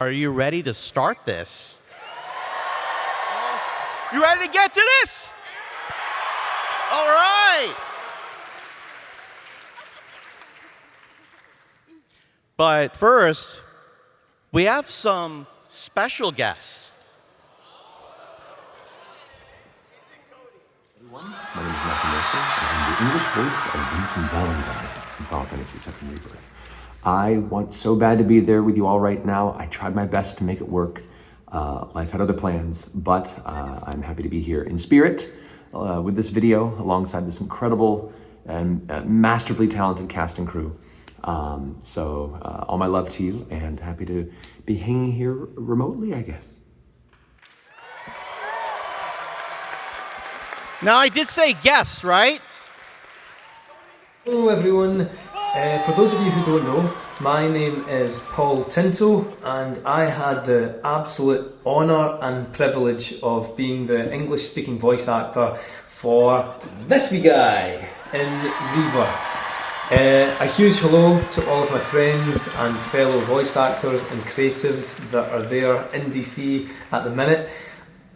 Are you ready to start this? You ready to get to this? All right. But first, we have some special guests. Everyone, my name is Matthew Mercer, and I'm the English voice of Vincent Valentine in Final Fantasy VII Rebirth. I want so bad to be there with you all right now. I tried my best to make it work. Life had other plans, but I'm happy to be here in spirit with this video alongside this incredible and masterfully talented cast and crew. So all my love to you, and happy to be hanging here remotely, I guess. Now, I did say guests, right? Hello everyone. For those of you who don't know, my name is Paul Tinto, and I had the absolute honour and privilege of being the English-speaking voice actor for this wee guy in Rebirth. A huge hello to all of my friends and fellow voice actors and creatives that are there in DC at the minute.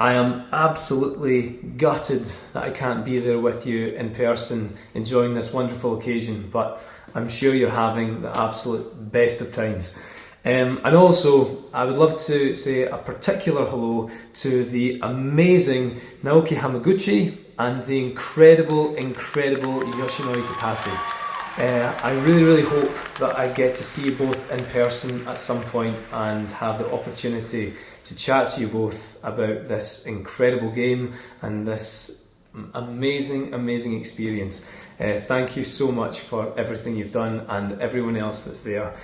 I am absolutely gutted that I can't be there with you in person enjoying this wonderful occasion, but I'm sure you're having the absolute best of times. And also, I would love to say a particular hello to the amazing Naoki Hamaguchi and the incredible Yoshinori Kitase. I really hope that I get to see you both in person at some point and have the opportunity to chat to you both about this incredible game and this amazing experience. Thank you so much for everything you've done and everyone else that's there.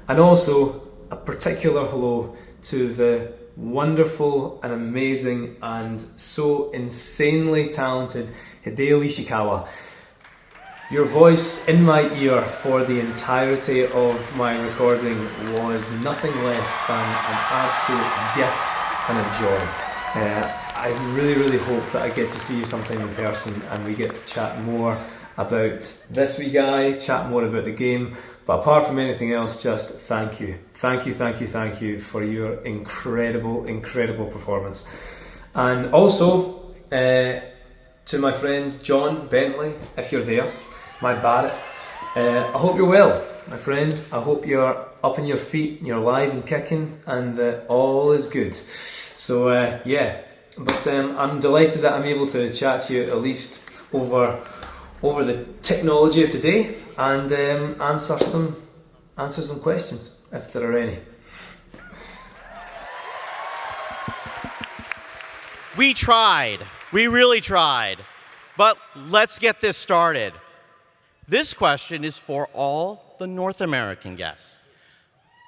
And also a particular hello to the wonderful and amazing and so insanely talented Hideo Ishikawa. Your voice in my ear for the entirety of my recording was nothing less than an absolute gift and a joy. I really hope that I get to see you sometime in person and we get to chat more about this wee guy, chat more about the game. But apart from anything else, just thank you. Thank you for your incredible performance. And also, to my friend John Bentley, if you're there, my Barrett, I hope you're well, my friend. I hope you're up on your feet and you're alive and kicking and that all is good. So yeah, but I'm delighted that I'm able to chat to you at least over the technology of today and answer some questions if there are any. We tried. We really tried. But let's get this started. This question is for all the North American guests.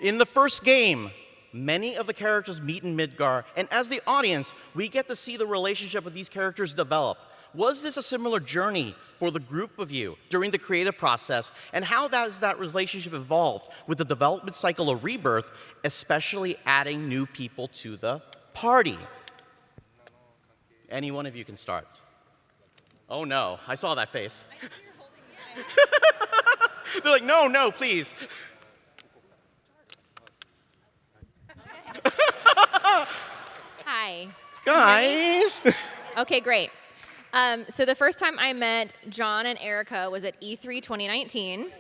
In the first game, many of the characters meet in Midgar, and as the audience, we get to see the relationship of these characters develop. Was this a similar journey for the group of you during the creative process, and how has that relationship evolved with the development cycle of Rebirth, especially adding new people to the party? Any one of you can start. Oh no, I saw that face. They're like, no, please. Hi. Guys. Okay, great. So the first time I met John and Erica was at E3 2019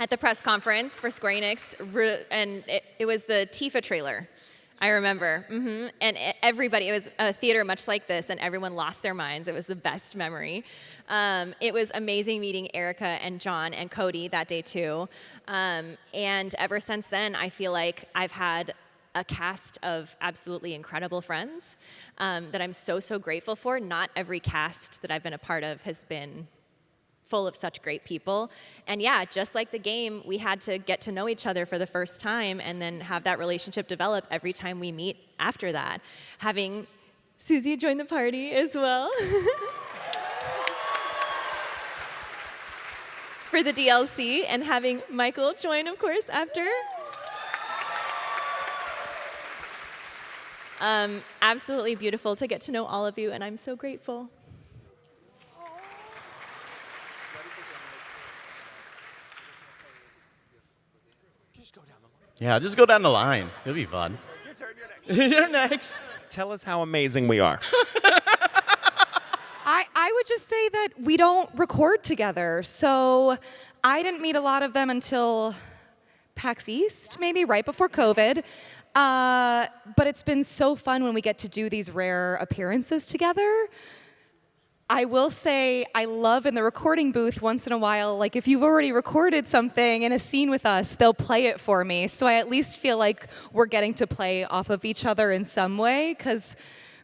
at the press conference for Square Enix, and it was the Tifa trailer. I remember. And everybody, it was a theater much like this, and everyone lost their minds. It was the best memory. It was amazing meeting Erica and John and Cody that day too. And ever since then, I feel like I've had a cast of absolutely incredible friends that I'm so grateful for. Not every cast that I've been a part of has been full of such great people. And yeah, just like the game, we had to get to know each other for the first time and then have that relationship develop every time we meet after that. Having Susie join the party as well. For the DLC, and having Michael join, of course, after. Absolutely beautiful to get to know all of you, and I'm so grateful. Yeah, just go down the line. It'll be fun. Your turn, you're next. Tell us how amazing we are. I would just say that we don't record together. So I didn't meet a lot of them until PAX East, maybe right before COVID. But it's been so fun when we get to do these rare appearances together. I will say I love in the recording booth once in a while, like if you've already recorded something in a scene with us, they'll play it for me. So I at least feel like we're getting to play off of each other in some way, because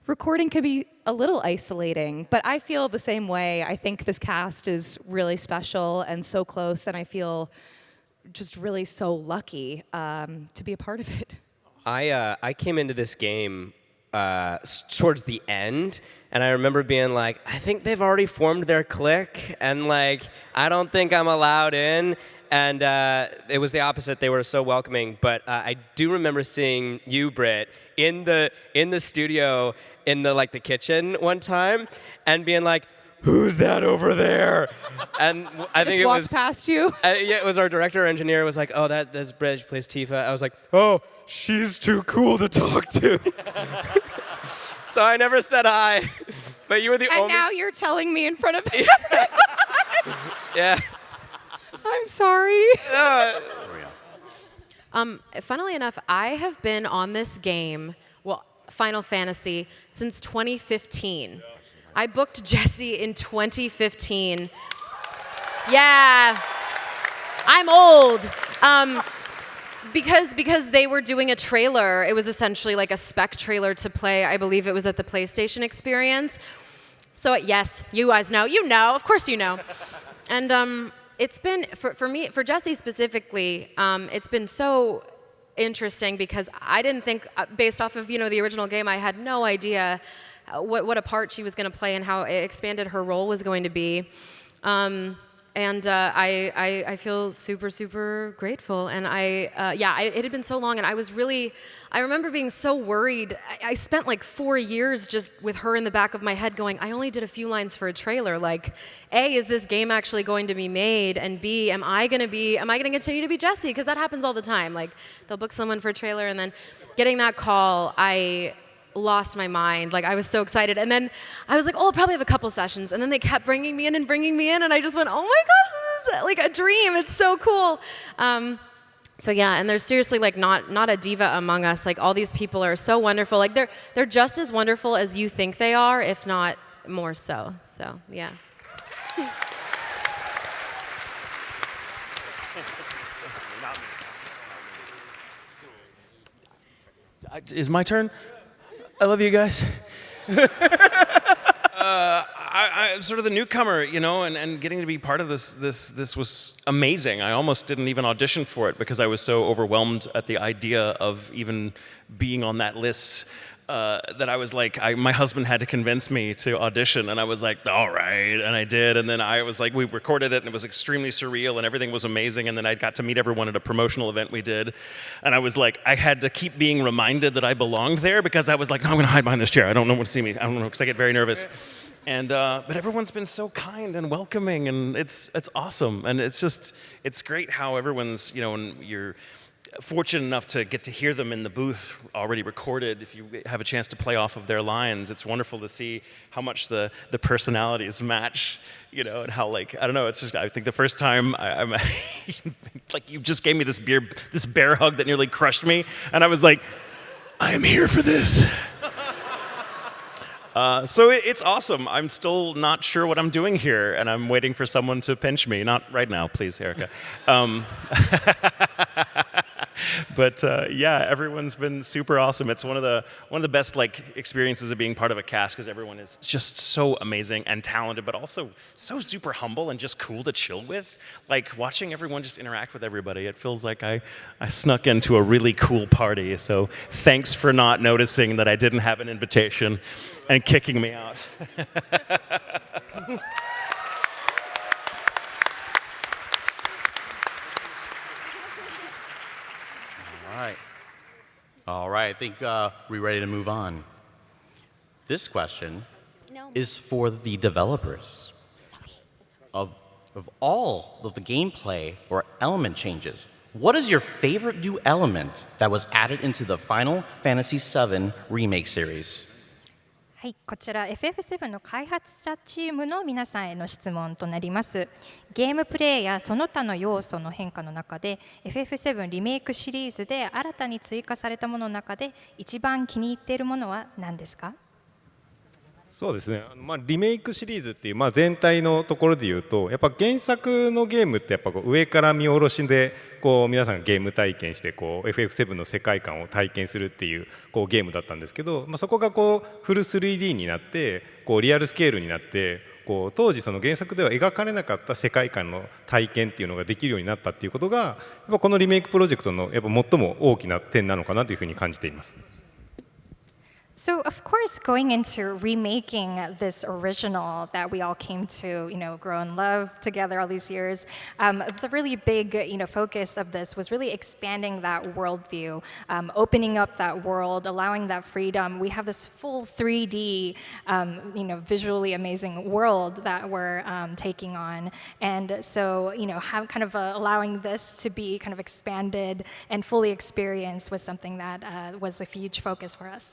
recording can be a little isolating. But I feel the same way. I think this cast is really special and so close, and I feel just really so lucky to be a part of it. I came into this game towards the end, and I remember being like, I think they've already formed their clique, and like, I don't think I'm allowed in. And it was the opposite. They were so welcoming. But I do remember seeing you, Britt, in the studio in the kitchen one time, and being like, "Who's that over there?" And I think it was past you. Yeah, it was our director or engineer was like, "Oh, that's Britt, she plays Tifa." I was like, "Oh, she's too cool to talk to." So I never said hi. But you were the And only. now you're telling me in front of me. Yeah. I'm sorry. Funnily enough, I have been on this game, Final Fantasy, since 2015. I booked Jesse in 2015. Yeah, I'm old. Because they were doing a trailer. It was essentially like a spec trailer to play. I believe it was at the PlayStation Experience. So yes, you guys know. You know, of course you know. And it's been, for me, for Jesse specifically, it's been so interesting because I didn't think, based off of, the original game, I had no idea what a part she was going to play and how expanded her role was going to be. And I feel super, super grateful. And it had been so long, and I remember being so worried. I spent like 4 years just with her in the back of my head going, I only did a few lines for a trailer. Like, A, is this game actually going to be made? And B, am I going to continue to be Jessie? Because that happens all the time. Like, they'll book someone for a trailer, and then getting that call, I lost my mind. Like, I was so excited. And then I was like, oh, I'll probably have a couple sessions. And then they kept bringing me in. And I just went, oh my gosh, this is like a dream. It's so cool. So yeah, and there's seriously like not a diva among us. Like, all these people are so wonderful. Like, they're just as wonderful as you think they are, if not more so. So yeah. Is my turn? I love you guys. I'm sort of the newcomer, and getting to be part of this was amazing. I almost didn't even audition for it because I was so overwhelmed at the idea of even being on that list that I was like, my husband had to convince me to audition, and I was like, all right, and I did, and then I was like, we recorded it, and it was extremely surreal, and everything was amazing, and then I got to meet everyone at a promotional event we did, and I was like, I had to keep being reminded that I belonged there because I was like, no, I'm going to hide behind this chair. I don't know what to see me. I don't know, because I get very nervous. And but everyone's been so kind and welcoming, and it's awesome, and it's great how everyone's, when you're fortunate enough to get to hear them in the booth already recorded, if you have a chance to play off of their lines, it's wonderful to see how much the personalities match, and how, I don't know, it's just, I think the first time I'm like, you just gave me this bear hug that nearly crushed me, and I was like, I am here for this. So it's awesome. I'm still not sure what I'm doing here, and I'm waiting for someone to pinch me. Not right now, please, Erica. But yeah, everyone's been super awesome. It's one of the best experiences of being part of a cast, because everyone is just so amazing and talented, but also so super humble and just cool to chill with. Like, watching everyone just interact with everybody, it feels like I snuck into a really cool party. So thanks for not noticing that I didn't have an invitation and kicking me out. All right, I think we're ready to move on. This question is for the developers. Of all of the gameplay or element changes, What is your favorite new element that was added into the Final Fantasy VII Remake series? はい、こちら FF7 の開発者チームの皆さんへの質問となります。ゲームプレイやその他の要素の変化の中で FF7 リメイクシリーズで新たに追加されたものの中で一番気に入っているものは何ですか？そうですね、リメイクシリーズっていう、全体のところで言うとやっぱ原作のゲームってやっぱ上から見下ろしで皆さんがゲーム体験してFF7 の世界観を体験するっていうゲームだったんですけど、そこがフル 3D になってリアルスケールになって当時その原作では描かれなかった世界観の体験っていうのができるようになったっていうことがやっぱこのリメイクプロジェクトのやっぱ最も大きな点なのかなというふうに感じています。So of course, going into remaking this original that we all came to, grow and love together all these years, the really big, focus of this was really expanding that worldview, opening up that world, allowing that freedom. We have this full 3D, visually amazing world that we're taking on, and so, have kind of allowing this to be kind of expanded and fully experienced was something that was a huge focus for us.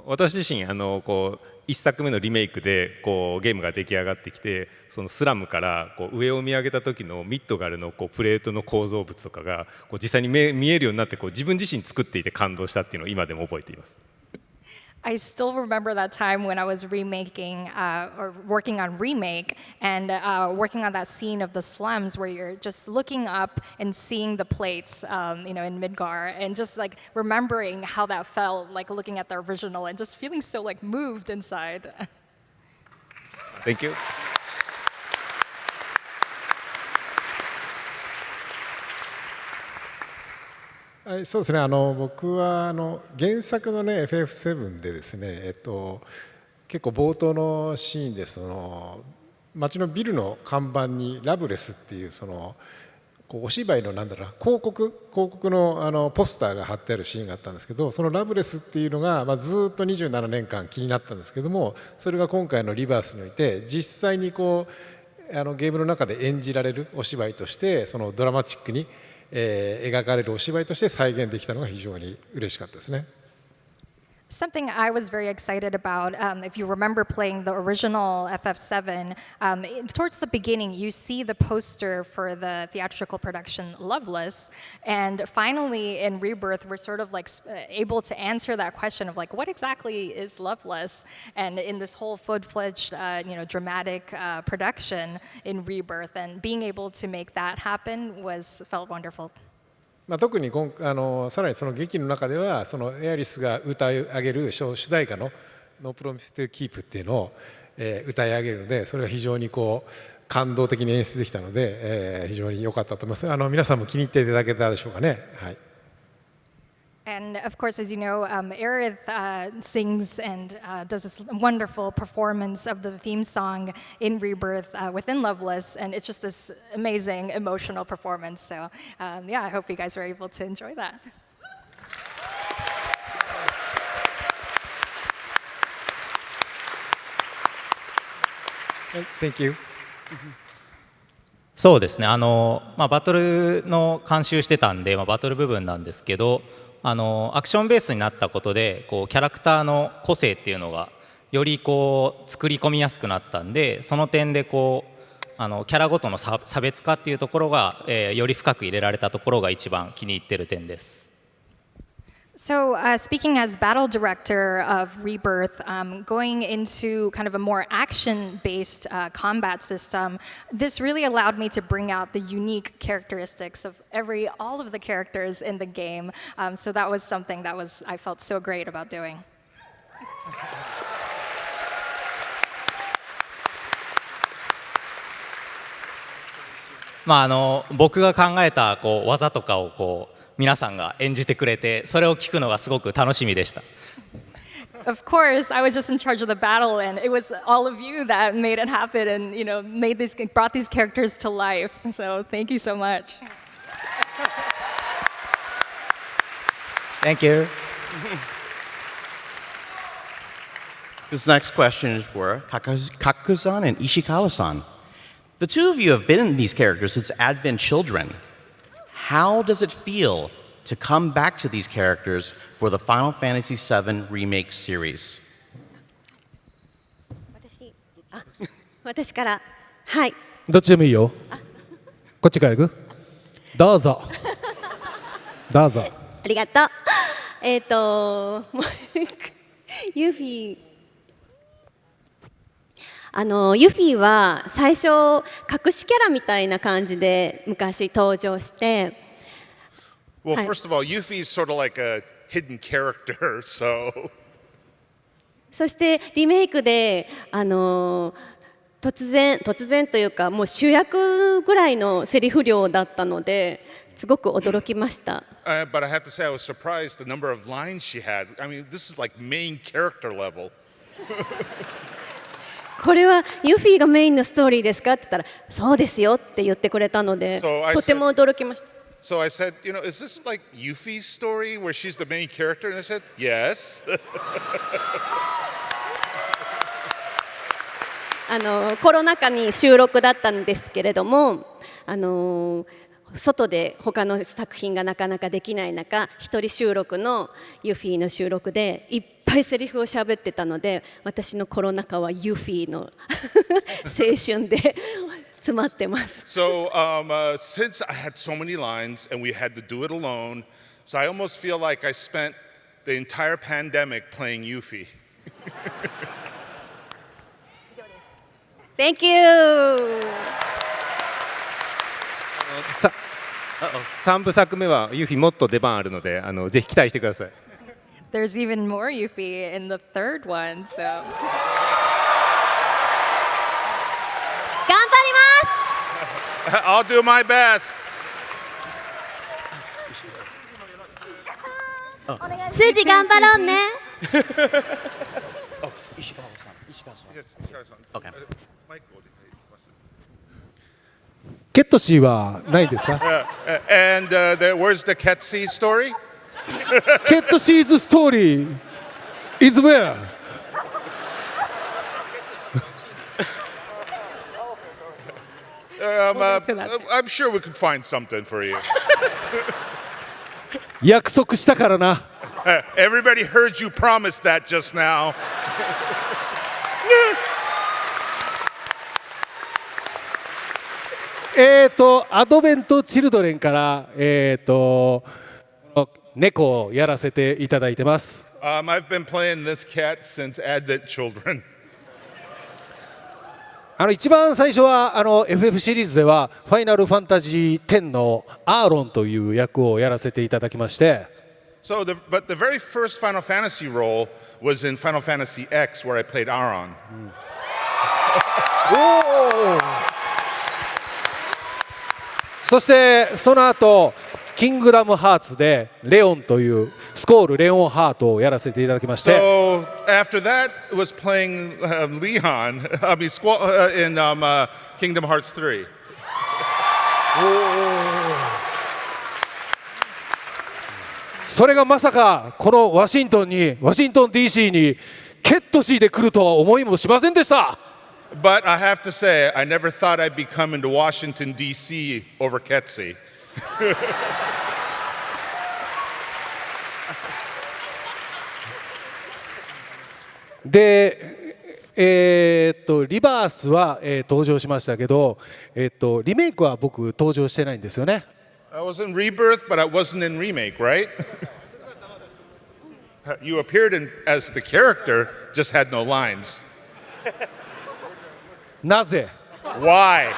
私自身1作目のリメイクでゲームが出来上がってきてそのスラムから上を見上げた時のミッドガルのプレートの構造物とかが実際に見えるようになって自分自身作っていて感動したっていうのを今でも覚えています。I still remember that time when I was remaking or working on remake and working on that scene of the slums where you're just looking up and seeing the plates, in Midgar, and just like remembering how that felt, like looking at the original and just feeling so like moved inside. Thank you. はい、そうですね。僕は原作のね FF7 でですね、結構冒頭のシーンで街のビルの看板にラブレスっていうお芝居の広告のポスターが貼ってあるシーンがあったんですけど、そのラブレスっていうのがずっと27年間気になったんですけども、それが今回のリバースにおいて実際にゲームの中で演じられるお芝居としてドラマチックに描かれるお芝居として再現できたのが非常に嬉しかったですね。Something I was very excited about, if you remember playing the original FF7, towards the beginning you see the poster for the theatrical production Loveless, and finally in Rebirth we're sort of like able to answer that question of like what exactly is Loveless, and in this whole full-fledged dramatic production in Rebirth, and being able to make that happen felt wonderful. 特にさらにその劇の中ではエアリスが歌い上げる主題歌の「No Promise to Keep」っていうのを歌い上げるので、それが非常に感動的に演出できたので非常に良かったと思います。皆さんも気に入っていただけたでしょうかね。はい。And of course, as you know, Aerith sings and does this wonderful performance of the theme song in Rebirth within Loveless, and it's just this amazing emotional performance. So I hope you guys are able to enjoy that. Thank you. そうですね。バトルの監修してたんで、バトル部分なんですけど、アクションベースになったことでキャラクターの個性っていうのがより作り込みやすくなったんで、その点でキャラごとの差別化っていうところが、より深く入れられたところが一番気に入ってる点です。So speaking as battle director of Rebirth, going into kind of a more action-based combat system, this really allowed me to bring out the unique characteristics of all of the characters in the game. So that was something that I felt so great about doing. 僕が考えた技とかを皆さんが演じてくれて、それを聞くのがすごく楽しみでした。Of course, I was just in charge of the battle, and it was all of you that made it happen, and brought these characters to life. So thank you so much. Thank you. This next question is for Kakusan and Ishikawa-san. The two of you have been in these characters since Advent Children. how does it feel to come back to these characters for the Final Fantasy VII Remake series? 私から、はい。どっちでもいいよ。こっちから行く？どうぞ。どうぞ。ありがとう。ユフィユフィは最初隠しキャラみたいな感じで昔登場して。Well, first of all, Yuffie's sort of like a hidden character, so. そしてリメイクで突然というかもう主役ぐらいのセリフ量だったのですごく驚きました。But I have to say I was surprised the number of lines she had. I mean, this is like main character level. これはユフィがメインのストーリーですかって言ったらそうですよって言ってくれたのでとても驚きました。So I said, you know, is this like Yuffie's story where she's the main character? And I said, yes. コロナ禍に収録だったんですけれども、外で他の作品がなかなかできない中、一人収録のユフィの収録でいっぱいセリフを喋ってたので、私のコロナ禍はユフィの青春で詰まってます。So since I had so many lines and we had to do it alone, so I almost feel like I spent the entire pandemic playing Yuffie. Thank you. 3部作目はユフィもっと出番あるのでぜひ期待してください。There's even more Yuffie in the third one, so. 頑張ります。I'll do my best. スジ頑張ろうね。ケットシーはないですか？ And where's the Ketsi story? ケットシーズストーリー is where? I'm sure we could find something for you. 約束したからな。Everybody heard you promise that just now. アドベント・チルドレンから猫をやらせていただいてます。I've been playing this cat since Advent Children. 一番最初はFF シリーズではファイナルファンタジー10のアーロンという役をやらせていただきまして。So, but the very first Final Fantasy role was in Final Fantasy X, where I played Aaron. そしてその後キングダムハーツでレオンというスコールレオンハートをやらせていただきまして。So after that was playing Leon, I mean in Kingdom Hearts 3. それがまさかこのワシントン DC にケットシーで来るとは思いもしませんでした。But I have to say, I never thought I'd be coming to Washington, D.C. over Ketsi. で、リバースは、登場しましたけど、リメイクは僕登場してないんですよね。I was in Rebirth, but I wasn't in Remake, right? You appeared as the character, just had no lines. なぜ？ Why?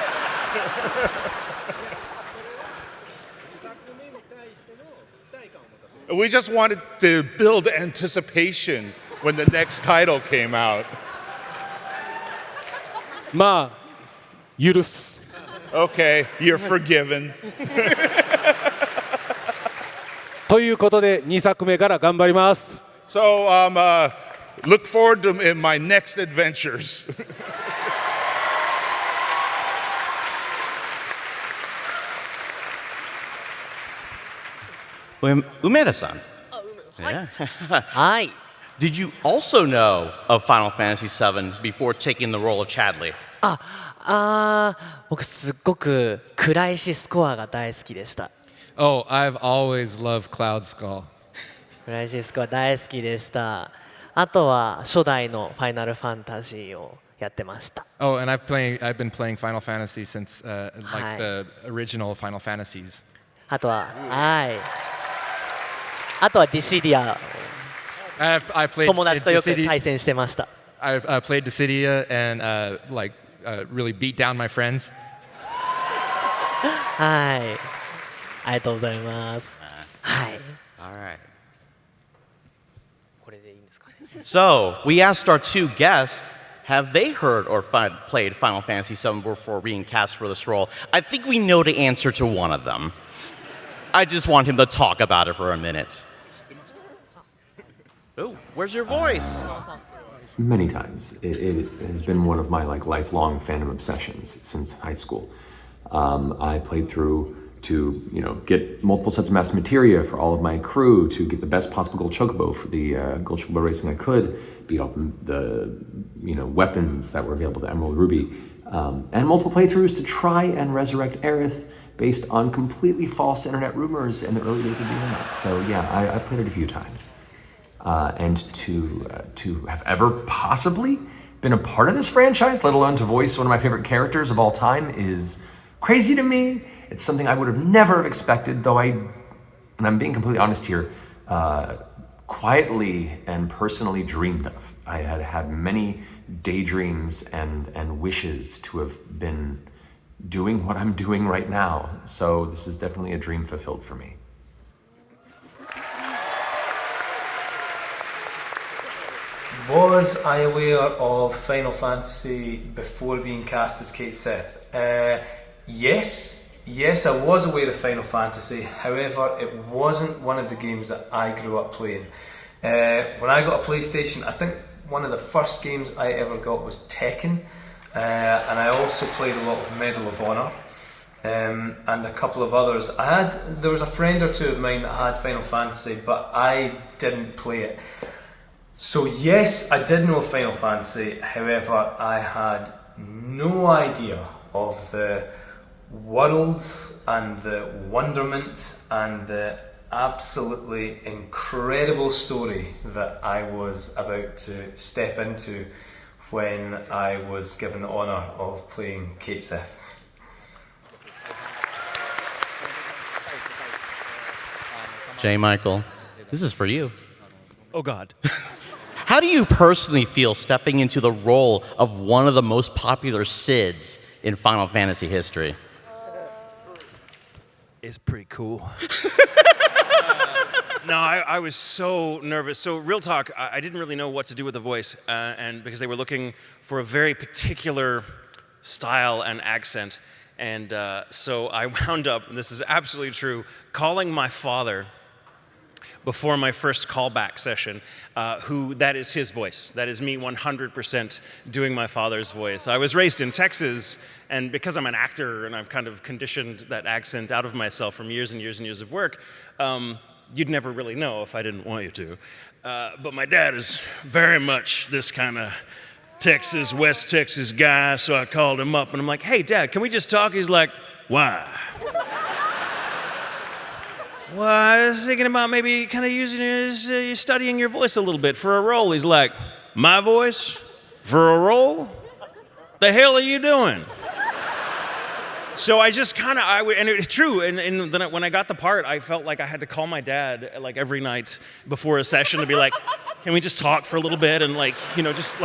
We just wanted to build anticipation when the next title came out. まあ許す。Okay, you're forgiven. ということで2作目から頑張ります。So look forward to in my next adventures. Umeda-san. Yeah. Hi. Did you also know of Final Fantasy VII before taking the role of Chadley? 僕すっごくクライシスコアが大好きでした。Oh, I've always loved Cloud Skull. フランシスコは大好きでした。あとは初代のファイナルファンタジーをやってました。Oh, and I've been playing Final Fantasy since like the original Final Fantasies. あとは、はい。あとはディシディア。I played 友達とよく対戦してました。I've played Dissidia and really beat down my friends. はい。ありがとうございます。はい。All right. これでいいんですかね。So, we asked our two guests, have they heard or played Final Fantasy VII before being cast for this role? I think we know the answer to one of them. I just want him to talk about it for a minute. Oh, where's your voice? Many times. It has been one of my lifelong fandom obsessions since high school. I played through to get multiple sets of master materia for all of my crew, to get the best possible gold chocobo for the gold chocobo racing I could, beat all the weapons that were available to Emerald Ruby, and multiple playthroughs to try and resurrect Aerith based on completely false internet rumors in the early days of the internet. So yeah, I played it a few times. And to have ever possibly been a part of this franchise, let alone to voice one of my favorite characters of all time, is crazy to me. It's something I would have never have expected, though and I'm being completely honest here, quietly and personally dreamed of. I had many daydreams and wishes to have been doing what I'm doing right now. So this is definitely a dream fulfilled for me. Was I aware of Final Fantasy before being cast as Kate Sith? Yes, I was aware of Final Fantasy. However, it wasn't one of the games that I grew up playing. When I got a PlayStation, I think one of the first games I ever got was Tekken, and I also played a lot of Medal of Honor, and a couple of others. There was a friend or two of mine that had Final Fantasy, but I didn't play it. So yes, I did know Final Fantasy, however, I had no idea of the world and the wonderment and the absolutely incredible story that I was about to step into when I was given the honour of playing Kate Sith. J. Michael, this is for you. Oh, God. How do you personally feel stepping into the role of one of the most popular Sids in Final Fantasy history? It's pretty cool. No, I was so nervous. So real talk, I didn't really know what to do with the voice, and because they were looking for a very particular style and accent. And so I wound up, and this is absolutely true, calling my father before my first callback session, that is his voice. That is me 100% doing my father's voice. I was raised in Texas, and because I'm an actor and I've kind of conditioned that accent out of myself from years and years and years of work, you'd never really know if I didn't want you to. But my dad is very much this kind of Texas, West Texas guy, so I called him up and I'm like, hey, Dad, can we just talk? He's like, why? Well, I was thinking about maybe kind of using studying your voice a little bit for a role. He's like, my voice? For a role? The hell are you doing? So I just kind of, and it's true, and then when I got the part, I felt like I had to call my dad like every night before a session to be like, can we just talk for a little bit and just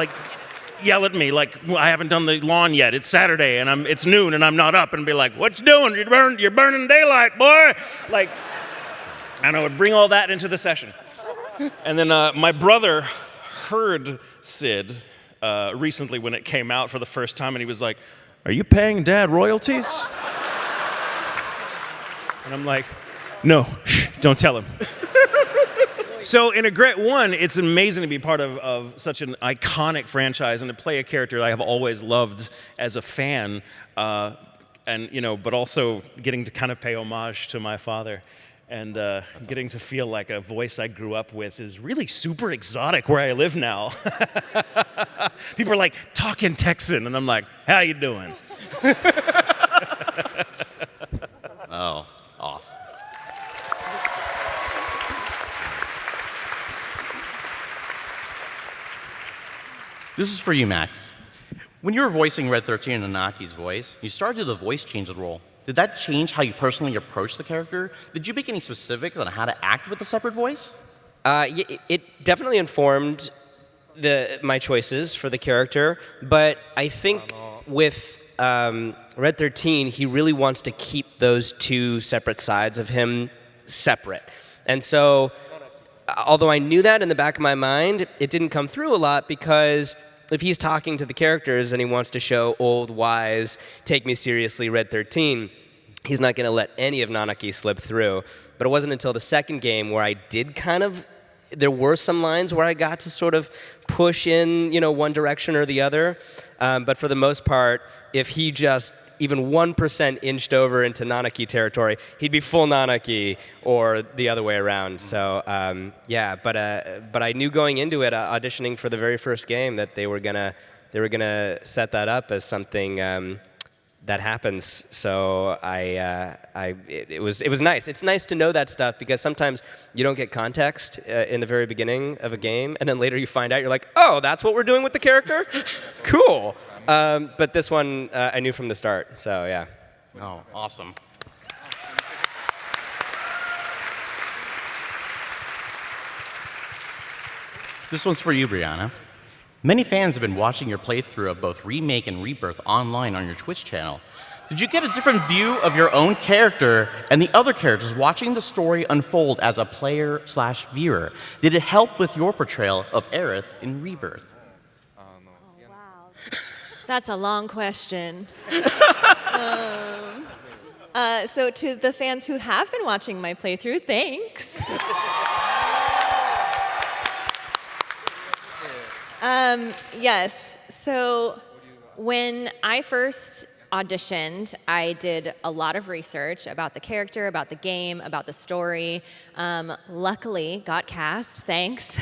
yell at me like I haven't done the lawn yet. It's Saturday and it's noon and I'm not up, and be like, what you doing? You're burning daylight, boy. And I would bring all that into the session. And then my brother heard Sid recently when it came out for the first time, and he was like, are you paying Dad royalties? And I'm like, no, shh, don't tell him. So in a great one, it's amazing to be part of such an iconic franchise and to play a character I have always loved as a fan, but also getting to kind of pay homage to my father. And getting to feel like a voice I grew up with is really super exotic where I live now. People are like, talking Texan, and I'm like, how you doing? Oh, awesome. This is for you, Max. When you were voicing Red 13 in Nanaki's voice, you started the voice change role. Did that change how you personally approach the character? Did you make any specifics on how to act with a separate voice? It definitely informed my choices for the character, but I think with Red 13, he really wants to keep those two separate sides of him separate. And so, although I knew that in the back of my mind, it didn't come through a lot because if he's talking to the characters and he wants to show old, wise, take me seriously Red 13, he's not going to let any of Nanaki slip through. But it wasn't until the second game where I did there were some lines where I got to sort of push in, one direction or the other. But for the most part, if he just even 1% inched over into Nanaki territory, he'd be full Nanaki or the other way around. So but I knew going into it, auditioning for the very first game, that they were gonna set that up as something that happens. So it was nice. It's nice to know that stuff because sometimes you don't get context in the very beginning of a game, and then later you find out, you're like, oh, that's what we're doing with the character? Cool. But this one I knew from the start, so yeah. Oh, awesome. This one's for you, Brianna. Many fans have been watching your playthrough of both Remake and Rebirth online on your Twitch channel. Did you get a different view of your own character and the other characters watching the story unfold as a player/viewer? Did it help with your portrayal of Aerith in Rebirth? That's a long question. So to the fans who have been watching my playthrough, thanks. Yes, so when I first auditioned, I did a lot of research about the character, about the game, about the story. Luckily, got cast, thanks.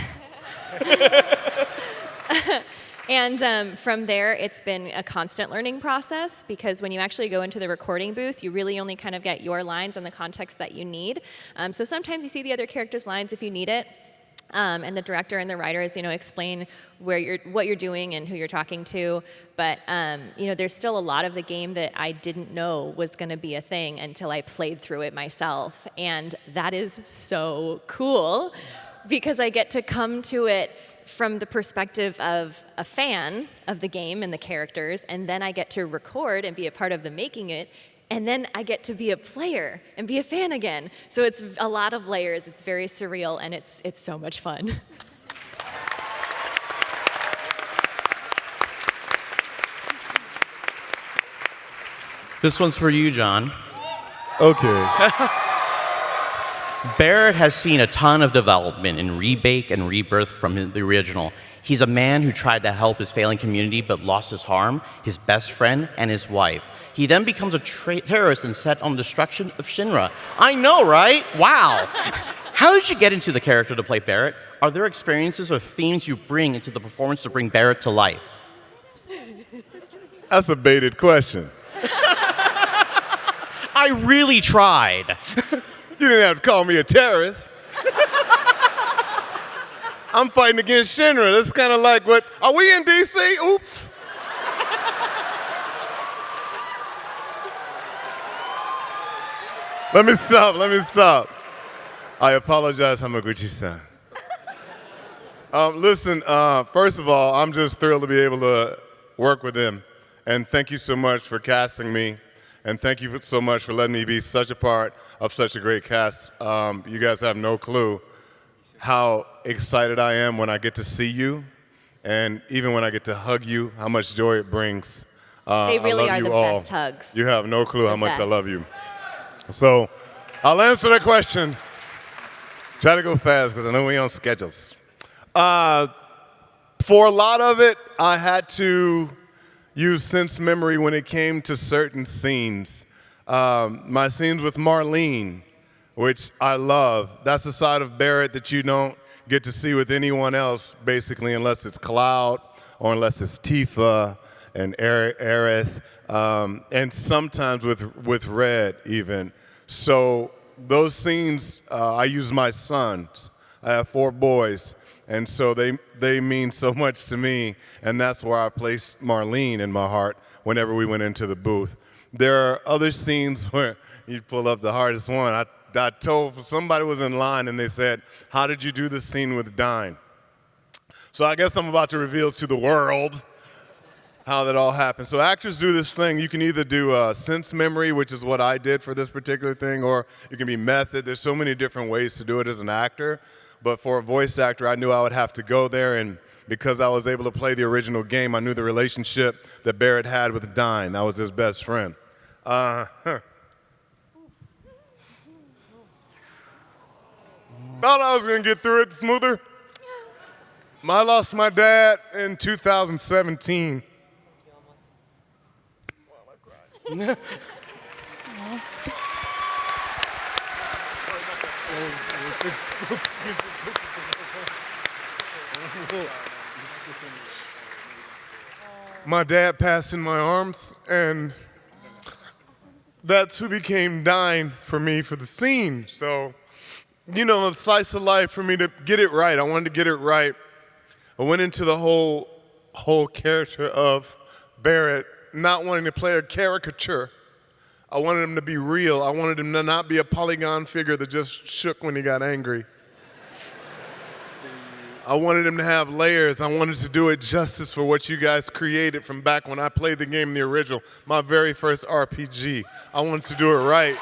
And from there, it's been a constant learning process because when you actually go into the recording booth, you really only kind of get your lines and the context that you need. So sometimes you see the other character's lines if you need it. And the director and the writers, explain what you're doing and who you're talking to. But, there's still a lot of the game that I didn't know was going to be a thing until I played through it myself. And that is so cool because I get to come to it from the perspective of a fan of the game and the characters, and then I get to record and be a part of the making it. And then I get to be a player and be a fan again. So it's a lot of layers. It's very surreal, and it's so much fun. This one's for you, John. Okay. Barrett has seen a ton of development in Remake and Rebirth from the original. He's a man who tried to help his failing community but lost his harm, his best friend, and his wife. He then becomes a terrorist and set on the destruction of Shinra. I know, right? Wow. How did you get into the character to play Barrett? Are there experiences or themes you bring into the performance to bring Barrett to life? That's a baited question. I really tried. You didn't have to call me a terrorist. I'm fighting against Shinra. That's kind of like what, are we in DC? Oops. Let me stop. I apologize, Hamaguchi-san. Listen, first of all, I'm just thrilled to be able to work with him. And thank you so much for casting me. And thank you so much for letting me be such a part of such a great cast. You guys have no clue how excited I am when I get to see you, and even when I get to hug you, how much joy it brings. They really I love are you the all. best hugs. You have no clue how The much I best. love you. So I'll answer that question. Try to go fast because I know we're on schedules. For a lot of it, I had to use sense memory when it came to certain scenes. My scenes with Marlene, which I love. That's the side of Barrett that you don't get to see with anyone else, basically, unless it's Cloud or unless it's Tifa and Aerith, and sometimes with Red even. So those scenes, I use my sons. I have 4 boys, And so they mean so much to me, and that's where I placed Marlene in my heart whenever we went into the booth. There are other scenes where you pull up the hardest one. I told somebody was in line and they said, how did you do the scene with Dine? So I guess I'm about to reveal to the world how that all happened. So actors do this thing. You can either do sense memory, which is what I did for this particular thing, or you can be method. There's so many different ways to do it as an actor. But for a voice actor, I knew I would have to go there, and because I was able to play the original game, I knew the relationship that Barrett had with Dine. That was his best friend. Thought I was going to get through it smoother. I lost my dad in 2017. My dad passed in my arms, and that's who became Dine for me for the scene. So, you know, a slice of life for me to get it right. I wanted to get it right. I went into the whole character of Barrett not wanting to play a caricature. I wanted him to be real. I wanted him to not be a polygon figure that just shook when he got angry. I wanted him to have layers. I wanted to do it justice for what you guys created from back when I played the game, the original, my very first RPG. I wanted to do it right.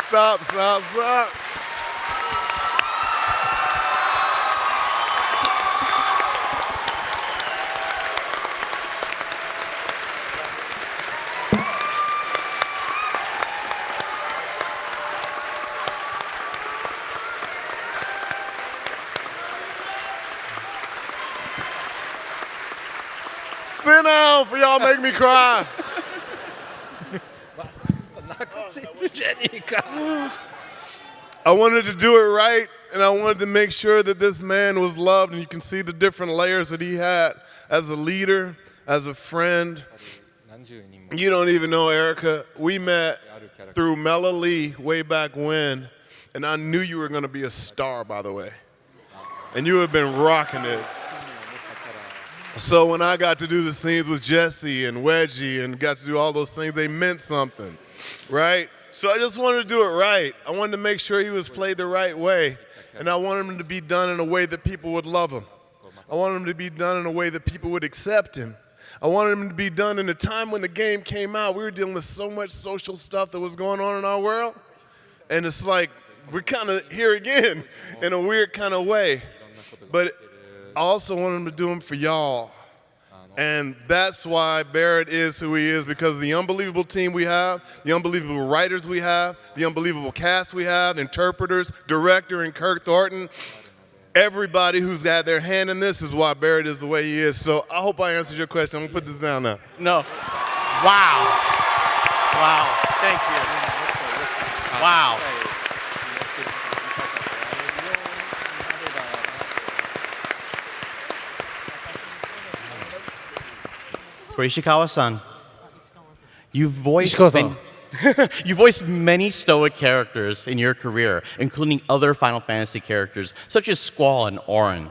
Stop. Sit down for y'all make me cry. I wanted to do it right, and I wanted to make sure that this man was loved, and you can see the different layers that he had as a leader, as a friend. You don't even know Erica. We met through Mela Lee way back when, and I knew you were going to be a star, by the way. And you have been rocking it. So when I got to do the scenes with Jesse and Wedgie and got to do all those things, they meant something, right? So I just wanted to do it right. I wanted to make sure he was played the right way. And I wanted him to be done in a way that people would love him. I wanted him to be done in a way that people would accept him. I wanted him to be done in a time when the game came out. We were dealing with so much social stuff that was going on in our world. And it's like, we're kind of here again in a weird kind of way. But I also wanted him to do them for y'all. And that's why Barrett is who he is, because of the unbelievable team we have, the unbelievable writers we have, the unbelievable cast we have, interpreters, director, and Kirk Thornton. Everybody who's got their hand in this is why Barrett is the way he is. So I hope I answered your question. I'm going to put this down now. No. Wow. Thank you. Wow. Ishikawa-san, you voiced many stoic characters in your career, including other Final Fantasy characters, such as Squall and Auron.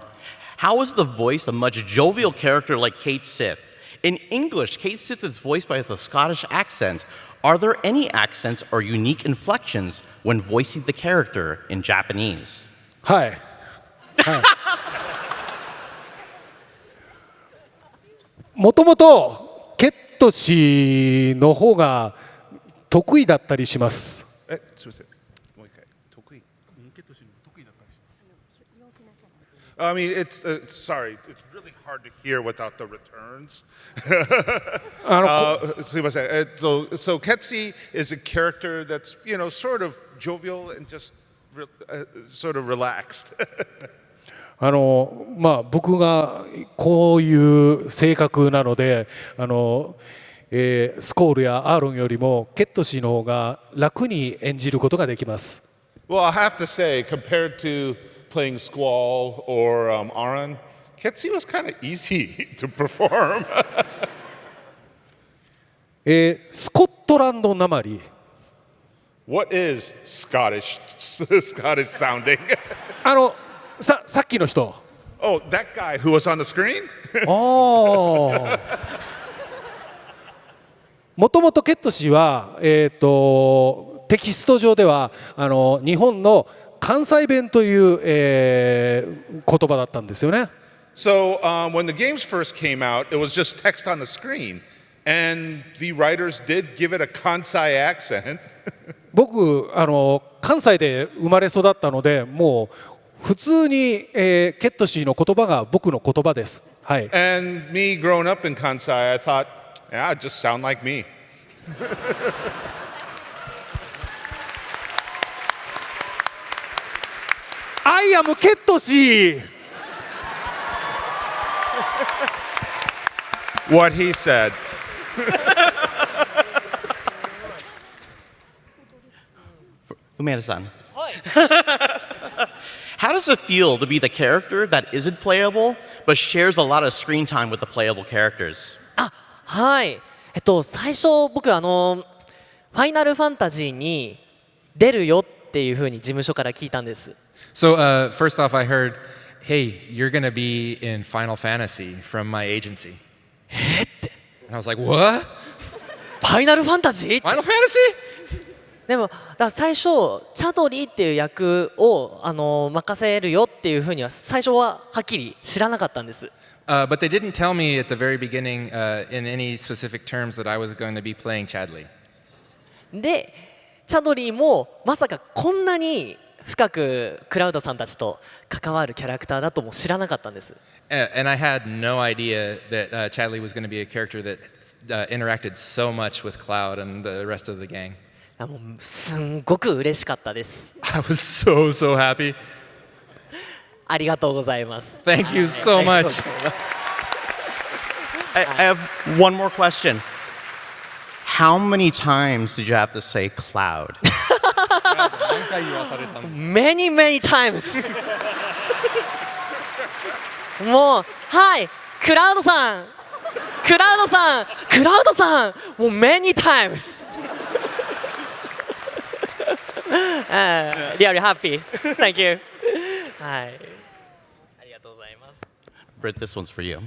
How is the voice of a much jovial character like Cait Sith? In English, Cait Sith is voiced by the Scottish accent. Are there any accents or unique inflections when voicing the character in Japanese? Hi.もともとケット氏の方が得意だったりします。すみません。もう一回。得意。ケット氏の得意だったりします。I mean, sorry, it's really hard to hear without the returns. すみません。So Ketsi is a character that's, you know, sort of jovial and just sort of relaxed. 僕がこういう性格なので、スコールやアーロンよりもケット氏の方が楽に演じることができます。Well, I have to say, compared to playing Squall or Auron, Ketsi was kind of easy to perform. スコットランドなまり。What is Scottish sounding? さっきの人。Oh, that guy who was on the screen? もともとケット氏は、テキスト上では日本の関西弁という、言葉だったんですよね。So when the games first came out, it was just text on the screen, and the writers did give it a Kansai accent. 僕関西で生まれ育ったので、もう普通に、ケット氏の言葉が僕の言葉です。はい。And me growing up in Kansai, I thought, yeah, it just sound like me. I am ケット氏。What he said. Umeda-san. How does it feel to be the character that isn't playable, but shares a lot of screen time with the playable characters? はい。最初僕ファイナルファンタジーに出るよっていう風に事務所から聞いたんです。So first off, I heard, "Hey, you're gonna be in Final Fantasy from my agency." And I was like, "What? ファイナルファンタジー？ Final Fantasy?" でもだから最初チャドリーっていう役を任せるよっていう風には最初ははっきり知らなかったんです。But they didn't tell me at the very beginning in any specific terms that I was going to be playing Chadley. で、チャドリーもまさかこんなに深くクラウドさんたちと関わるキャラクターだとも知らなかったんです。And I had no idea that Chadley was going to be a character that interacted so much with Cloud and the rest of the gang. もうすんごく嬉しかったです。I was so happy. ありがとうございます。Thank you so much. I have one more question. How many times did you have to say cloud? Many times. もう、はい、クラウドさん、もう many times. Really happy. Thank you. はい。ありがとうございます。Britt, this one's for you.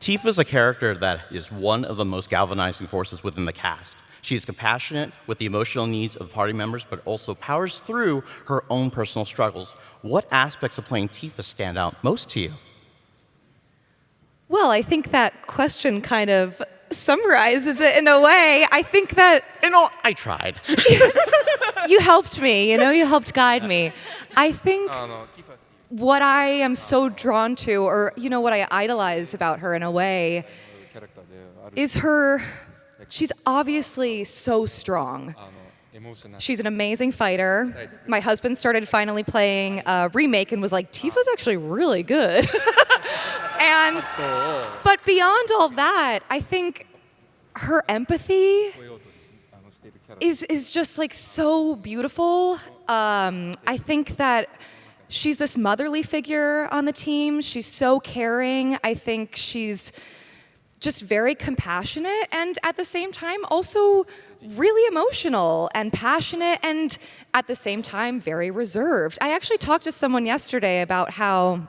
Tifa's a character that is one of the most galvanizing forces within the cast. She is compassionate with the emotional needs of party members, but also powers through her own personal struggles. What aspects of playing Tifa stand out most to you? Well, I think that question kind of summarizes it in a way. I think that... I tried. You helped me, you helped guide me. I think what I am so drawn to, or, what I idolize about her in a way, is she's obviously so strong. She's an amazing fighter. My husband started finally playing a remake and was like, Tifa's actually really good. But beyond all that, I think her empathy is just like so beautiful. I think that she's this motherly figure on the team. She's so caring. I think she's just very compassionate and at the same time also really emotional and passionate and at the same time very reserved. I actually talked to someone yesterday about how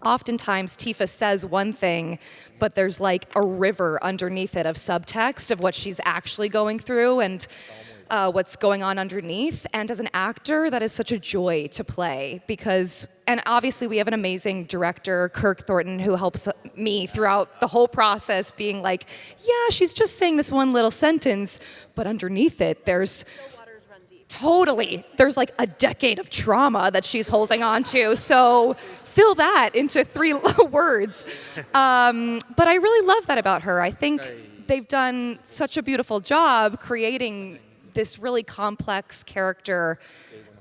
oftentimes Tifa says one thing, but there's like a river underneath it of subtext of what she's actually going through and what's going on underneath. And as an actor, that is such a joy to play because, and obviously we have an amazing director, Kirk Thornton, who helps me throughout the whole process being like, yeah, she's just saying this one little sentence, but underneath it, there's like a decade of trauma that she's holding on to. So fill that into 3 words. But I really love that about her. I think they've done such a beautiful job creating this really complex character.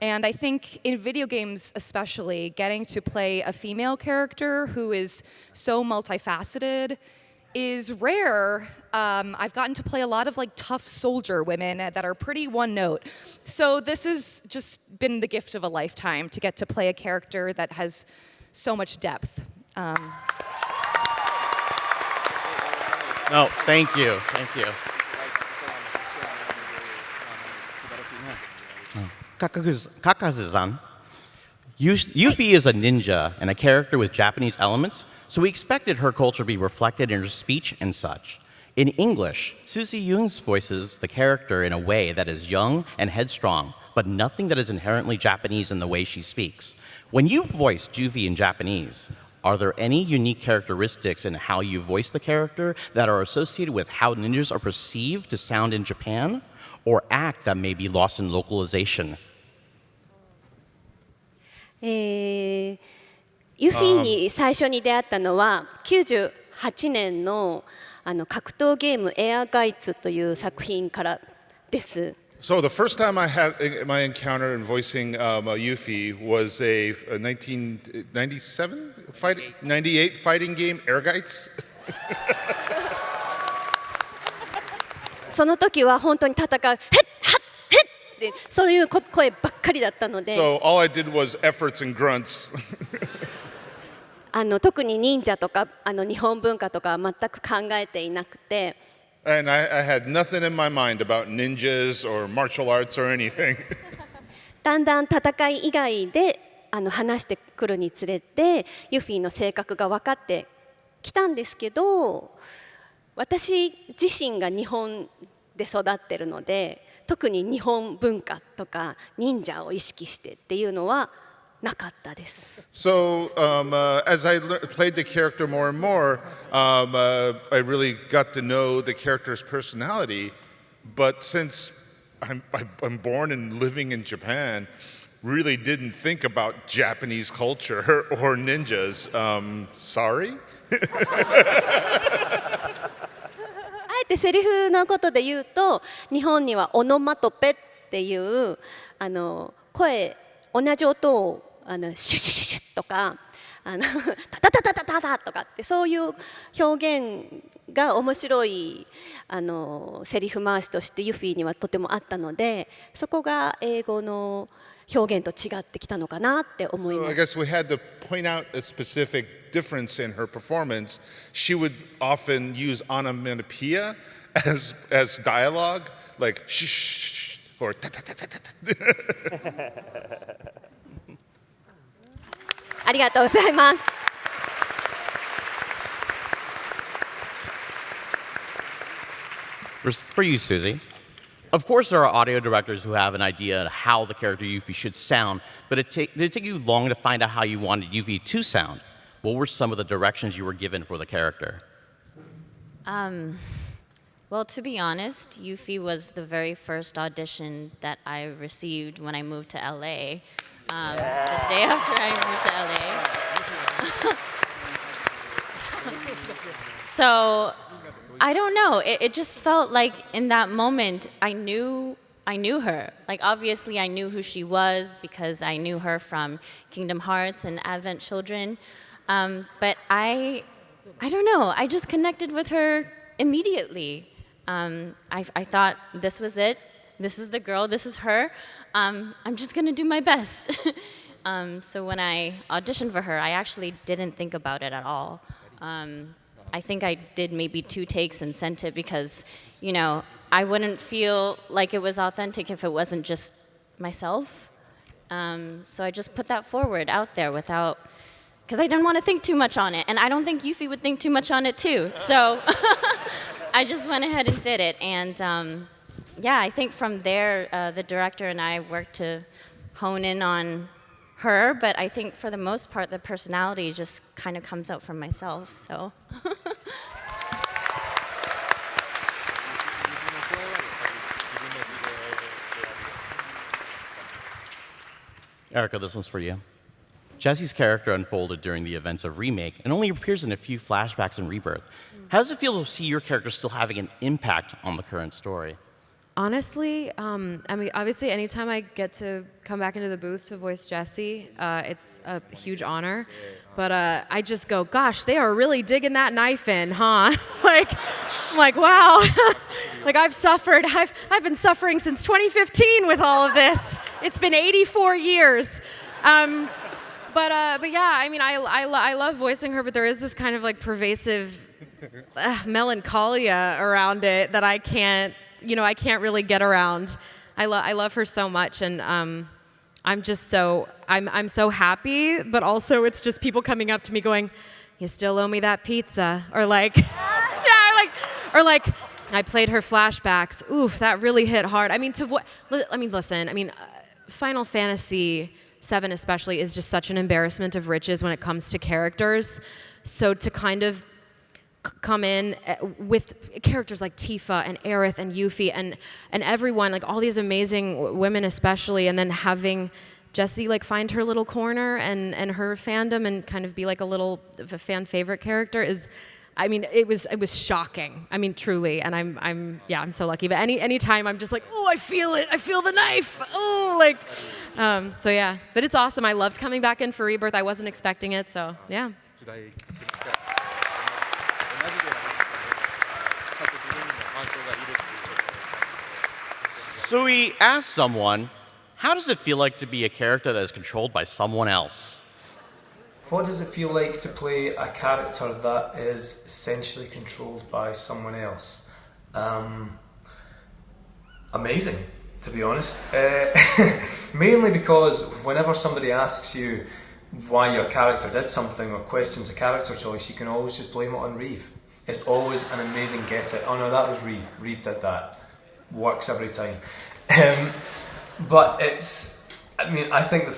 And I think in video games especially, getting to play a female character who is so multifaceted is rare. I've gotten to play a lot of like tough soldier women that are pretty one note. So this has just been the gift of a lifetime to get to play a character that has so much depth. No, thank you. Thank you. Kakazu-san, Yuffie is a ninja and a character with Japanese elements, so we expected her culture to be reflected in her speech and such. In English, Susie Young's voices the character in a way that is young and headstrong, but nothing that is inherently Japanese in the way she speaks. When you voice Yuffie in Japanese, are there any unique characteristics in how you voice the character that are associated with how ninjas are perceived to sound in Japan, or act that may be lost in localization? ユフィに最初に出会ったのは98年の格闘ゲームエアガイツという作品からです。So the first time I had my encounter in voicing Yuffie was a 1997 98 fighting game, Ehrgeiz. その時は本当に戦う、ヘッハッヘッってそういう声ばっかりだったので。So all I did was efforts and grunts. 特に忍者とか日本文化とかは全く考えていなくて。And I had nothing in my mind about ninjas or martial arts or anything. だんだん戦い以外で話してくるにつれてユフィの性格が分かってきたんですけど、私自身が日本で育ってるので、特に日本文化とか忍者を意識してっていうのはなかったです。So as I played the character more and more, I really got to know the character's personality. But since I'm born and living in Japan, really didn't think about Japanese culture or ninjas. Sorry? あえてセリフのことで言うと、日本にはオノマトペっていう声、同じ音をシュシュシュシュとかタタタタタタタとかってそういう表現が面白いセリフ回しとしてユフィにはとてもあったので、そこが英語の表現と違ってきたのかなって思います。So I guess we had to point out a specific difference in her performance. She would often use onomatopoeia as dialogue, like shh shh or ta ta ta ta ta. ありがとうございます。For you, Susie. Of course, there are audio directors who have an idea of how the character Yuffie should sound, but did it take you long to find out how you wanted Yuffie to sound? What were some of the directions you were given for the character? Well, to be honest, Yuffie was the very first audition that I received when I moved to LA. The day after I moved to LA. So I don't know. It just felt like in that moment I knew her. Like obviously I knew who she was because I knew her from Kingdom Hearts and Advent Children. But I don't know. I just connected with her immediately. I thought this was it. This is the girl. This is her. I'm just gonna do my best. So when I auditioned for her, I actually didn't think about it at all. I think I did maybe 2 takes and sent it because, you know, I wouldn't feel like it was authentic if it wasn't just myself. So I just put that forward out there without, because I didn't want to think too much on it, and I don't think Yuffie would think too much on it too. So I just went ahead and did it, and yeah, I think from there the director and I worked to hone in on her, but I think for the most part the personality just kind of comes out from myself. So. Erica, this one's for you. Jesse's character unfolded during the events of Remake and only appears in a few flashbacks in Rebirth. How does it feel to see your character still having an impact on the current story? Honestly, I mean, obviously, anytime I get to come back into the booth to voice Jesse, it's a huge honor. But I just go, gosh, they are really digging that knife in, huh? like, wow. Like I've been suffering since 2015 with all of this. It's been 84 years. But yeah, I mean, I love voicing her, but there is this kind of like pervasive melancholia around it that I can't really get around. I love her so much, and I'm so happy, but also it's just people coming up to me going, "You still owe me that pizza," or like, or like, I played her flashbacks. Oof, that really hit hard. I mean, listen. I mean, Final Fantasy VII especially is just such an embarrassment of riches when it comes to characters. So to kind of come in with characters like Tifa and Aerith and Yuffie and everyone, like all these amazing women especially, and then having Jessie like find her little corner and her fandom and kind of be like a fan favorite character is, I mean, it was shocking. I mean, truly, and I'm so lucky. But any time I'm just like, oh, I feel it. I feel the knife. Oh, like, so yeah. But it's awesome. I loved coming back in for Rebirth. I wasn't expecting it, so yeah. So we asked someone, how does it feel like to be a character that is controlled by someone else? What does it feel like to play a character that is essentially controlled by someone else? Amazing, to be honest. Mainly because whenever somebody asks you why your character did something or questions a character choice, you can always just blame it on Reeve. It's always an amazing get it. Oh no, that was Reeve. Reeve did that. Works every time. But it's, I mean, I think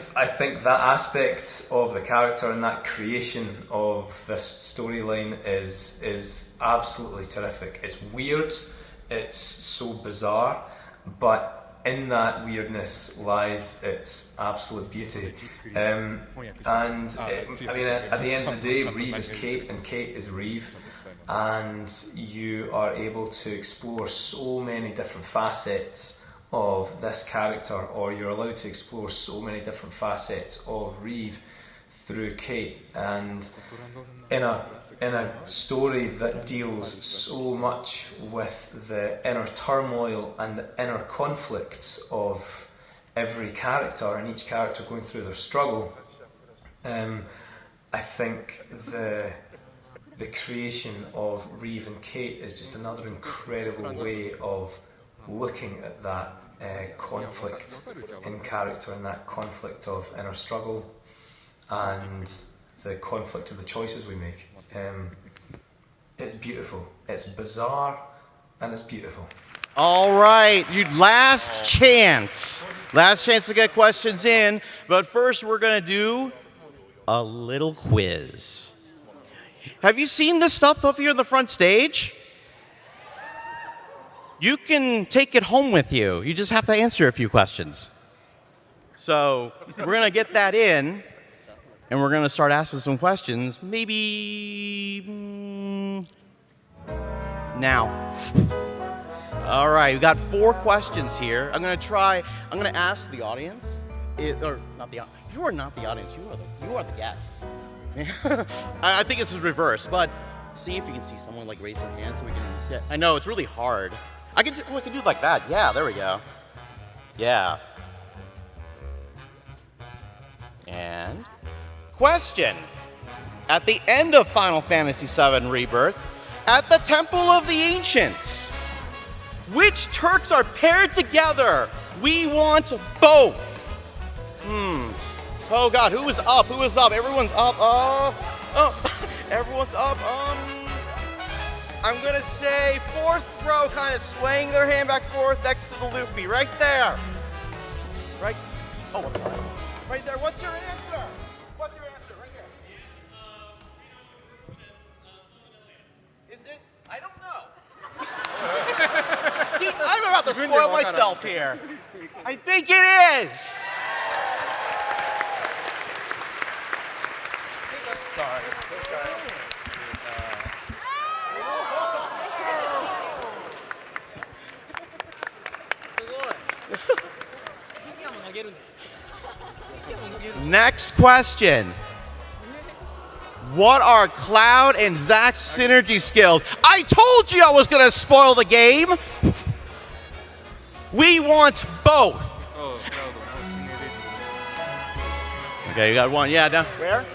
that aspect of the character and that creation of this storyline is absolutely terrific. It's weird, it's so bizarre, but in that weirdness lies its absolute beauty. I mean, at the end of the day, Reeve is Kate and Kate is Reeve, and you are able to explore so many different facets of this character, or you're allowed to explore so many different facets of Reeve through Kate. And in a story that deals so much with the inner turmoil and the inner conflicts of every character and each character going through their struggle, I think the creation of Reeve and Kate is just another incredible way of looking at that conflict in character and that conflict of inner struggle and the conflict of the choices we make. It's beautiful, it's bizarre, and it's beautiful. All right, last chance to get questions in, but first we're gonna do a little quiz. Have you seen this stuff up here in the front stage? You can take it home with you. You just have to answer a few questions. So we're going to get that in, and we're going to start asking some questions, maybe now. All right, we got 4 questions here. I'm going to ask the audience, or not the audience. You are not the audience, you are the guests. I think this is reverse, but see if you can see someone like raise their hand so we can get. I know it's really hard. I can do it like that. Yeah, there we go. Yeah. And question. At the end of Final Fantasy VII Rebirth, at the Temple of the Ancients, which Turks are paired together? We want both. Oh God, who is up? Who is up? Everyone's up. Everyone's up. I'm gonna say 4th row, kind of swaying their hand back and forth next to the Luffy, right there. Right. Oh, right there. What's your answer? What's your answer? Right here. Is it? I don't know. See, I'm about to spoil myself here. I think it is. Sorry. Next question. What are Cloud and Zack's synergy skills? I told you I was going to spoil the game. We want both. Okay, you got one. Yeah, down. Where?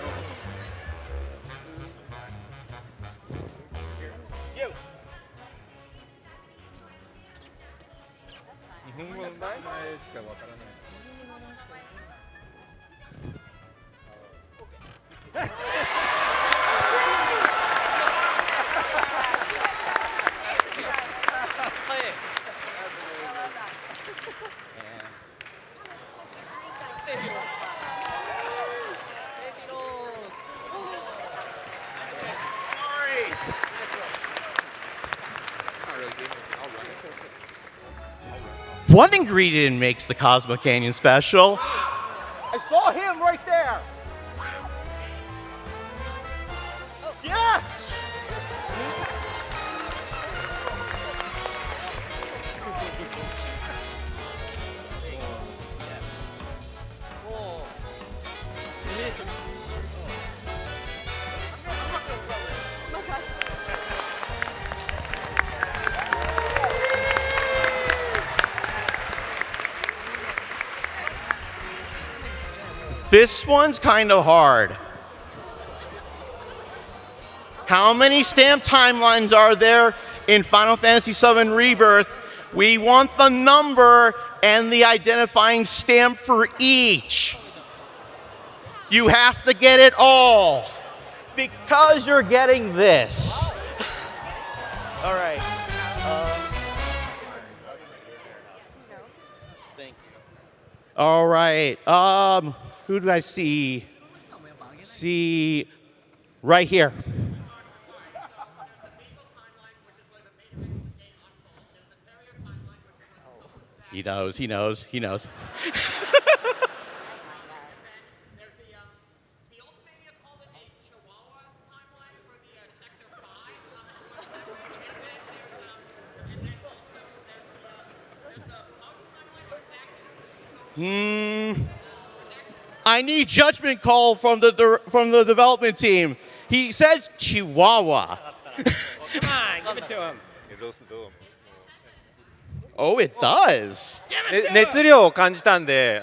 One ingredient makes the Cosmo Canyon special. I saw him right there. Yes! This one's kind of hard. How many stamp timelines are there in Final Fantasy VII Rebirth? We want the number and the identifying stamp for each. You have to get it all because you're getting this. All right. Thank you. All right. Who do I see? See right here. He knows, he knows, he knows. I need judgment call from the development team. He said Chihuahua. Come on, give it to him. Oh, it does. 熱量を感じたので、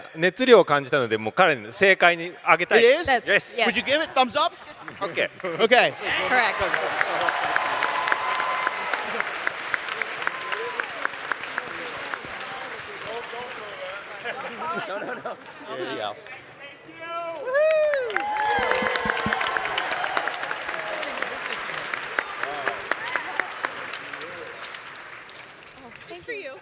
もう彼に正解にあげたい。It is? Yes. Would you give it thumbs up? Okay. Okay. Correct. No. There you go. Thanks for you.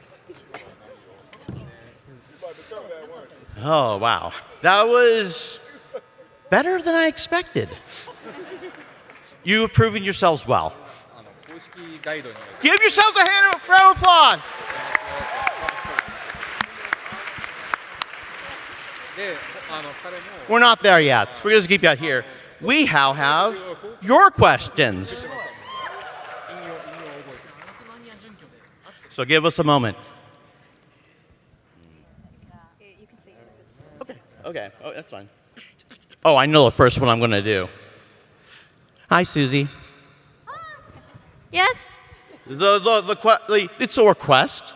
Oh, wow. That was better than I expected. You have proven yourselves well. Give yourselves a round of applause. We're not there yet. We're going to keep you out here. We now have your questions. So give us a moment. Okay. Oh, that's fine. Oh, I know the first one I'm going to do. Hi, Susie. Yes? It's a request.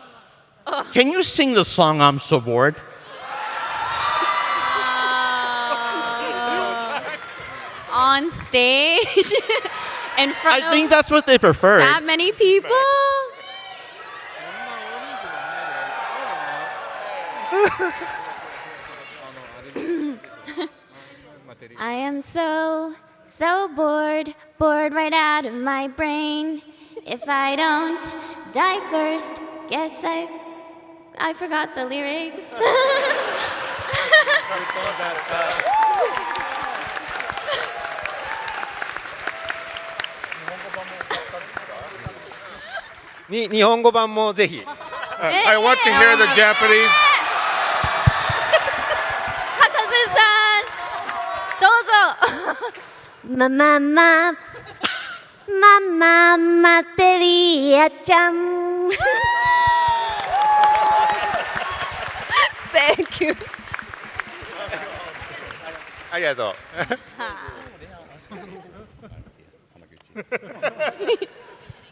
Can you sing the song I'm So Bored? On stage? In front I think that's what they prefer. that many people? I am so bored right out of my brain. If I don't die first, guess I forgot the lyrics. I want to hear the Japanese. 博士さん、どうぞ。マテリアちゃん。Thank you. ありがとう。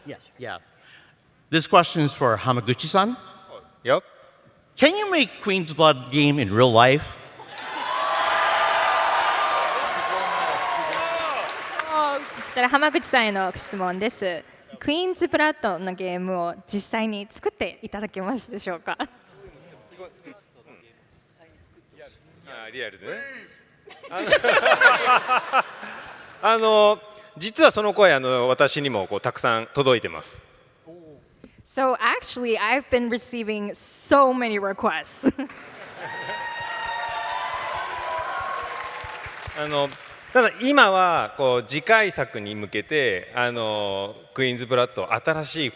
Yes. Yeah. This question is for Hamaguchi-san. Yep. Can you make Queen's Blood game in real life? 浜口さんへの質問です。クイーンズブラッドのゲームを実際に作っていただけますでしょうか。リアルでね。実はその声私にもたくさん届いてます。So actually, I've been receiving so many requests. ただ今は次回作に向けてクイーンズブラッドを新しい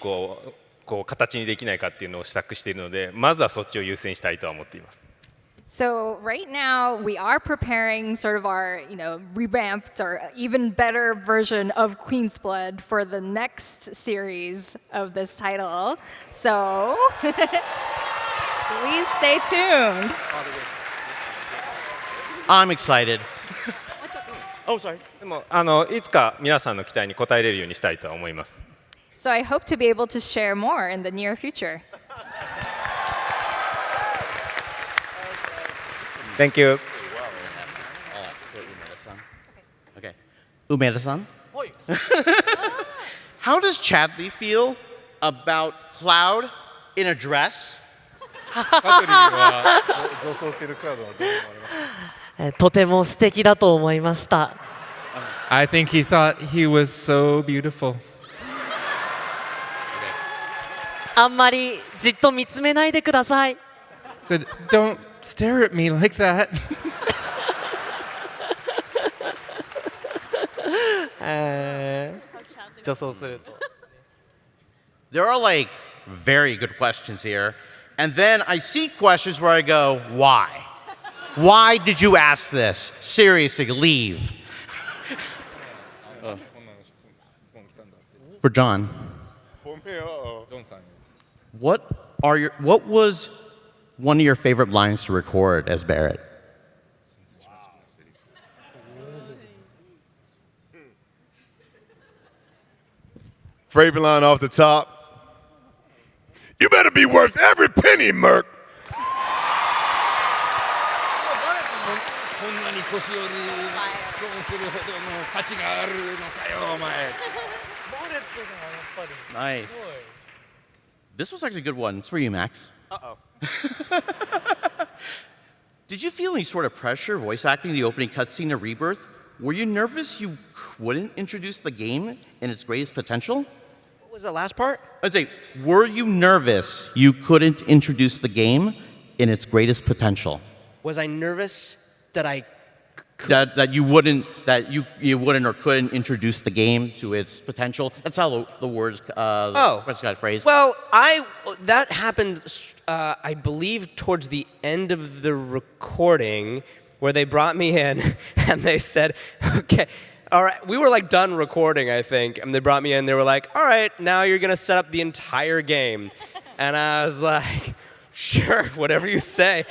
形にできないかっていうのを試作しているので、まずはそっちを優先したいとは思っています。So right now we are preparing sort of our, revamped or even better version of Queen's Blood for the next series of this title. So please stay tuned. I'm excited. Oh, sorry. でもいつか皆さんの期待に応えれるようにしたいとは思います。So I hope to be able to share more in the near future. Thank you. Okay. Umeda-san? How does Chadley feel about Cloud in a dress? とても素敵だと思いました。I think he thought he was so beautiful. あんまりじっと見つめないでください。Said, "Don't stare at me like that." 女装すると。There are like very good questions here. And then I see questions where I go, why? Why did you ask this? Seriously, leave. For John. What was one of your favorite lines to record as Barrett? Favorite line off the top. You better be worth every penny, Merc. こんなに腰より損するほどの価値があるのかよ、お前。Nice. This was actually a good one. It's for you, Max. Uh-oh. Did you feel any sort of pressure voice acting the opening cutscene of Rebirth? Were you nervous you couldn't introduce the game in its greatest potential? What was the last part? I'd say, were you nervous you couldn't introduce the game in its greatest potential? Was I nervous that I that you wouldn't or couldn't introduce the game to its potential? That's how the words got phrased. Well, that happened I believe towards the end of the recording, where they brought me in and they said, okay, all right, we were like done recording, I think, and they brought me in, they were like, all right, now you're gonna set up the entire game. And I was like, sure, whatever you say.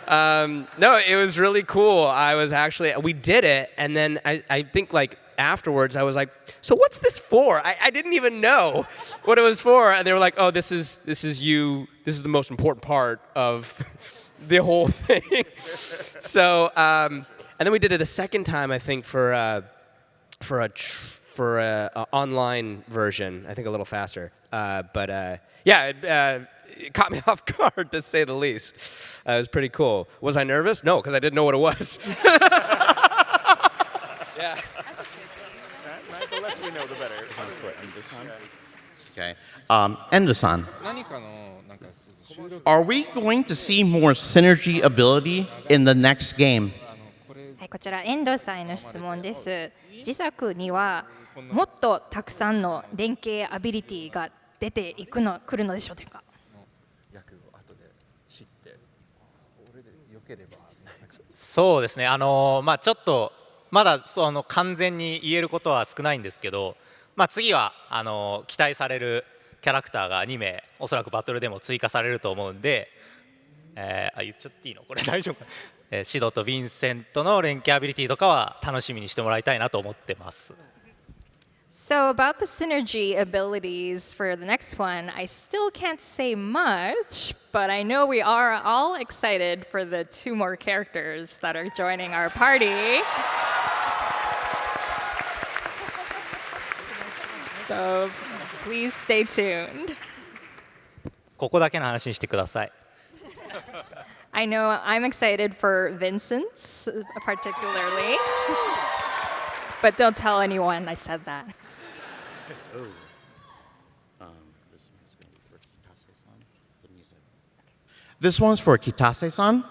No, it was really cool. We did it, and then I think like afterwards I was like, so what's this for? I didn't even know what it was for, and they were like, oh, this is the most important part of the whole thing. So, and then we did it a second time, I think, for a online version, I think a little faster. It caught me off guard, to say the least. It was pretty cool. Was I nervous? No, because I didn't know what it was. Yeah. The less we know, the better. Okay. Endo-san. Are we going to see more synergy ability in the next game? はい、こちら遠藤さんへの質問です。次作にはもっとたくさんの連携アビリティが出てくるのでしょうか。そうですね、ちょっとまだ完全に言えることは少ないんですけど、次は期待されるキャラクターが2名おそらくバトルでも追加されると思うんで、言っちゃっていいのこれ大丈夫か、シドとヴィンセントの連携アビリティとかは楽しみにしてもらいたいなと思ってます。So about the synergy abilities for the next one, I still can't say much, but I know we are all excited for the 2 more characters that are joining our party. So please stay tuned. ここだけの話にしてください。I know I'm excited for Vincent's particularly, but don't tell anyone I said that. This one's for Kitase-san.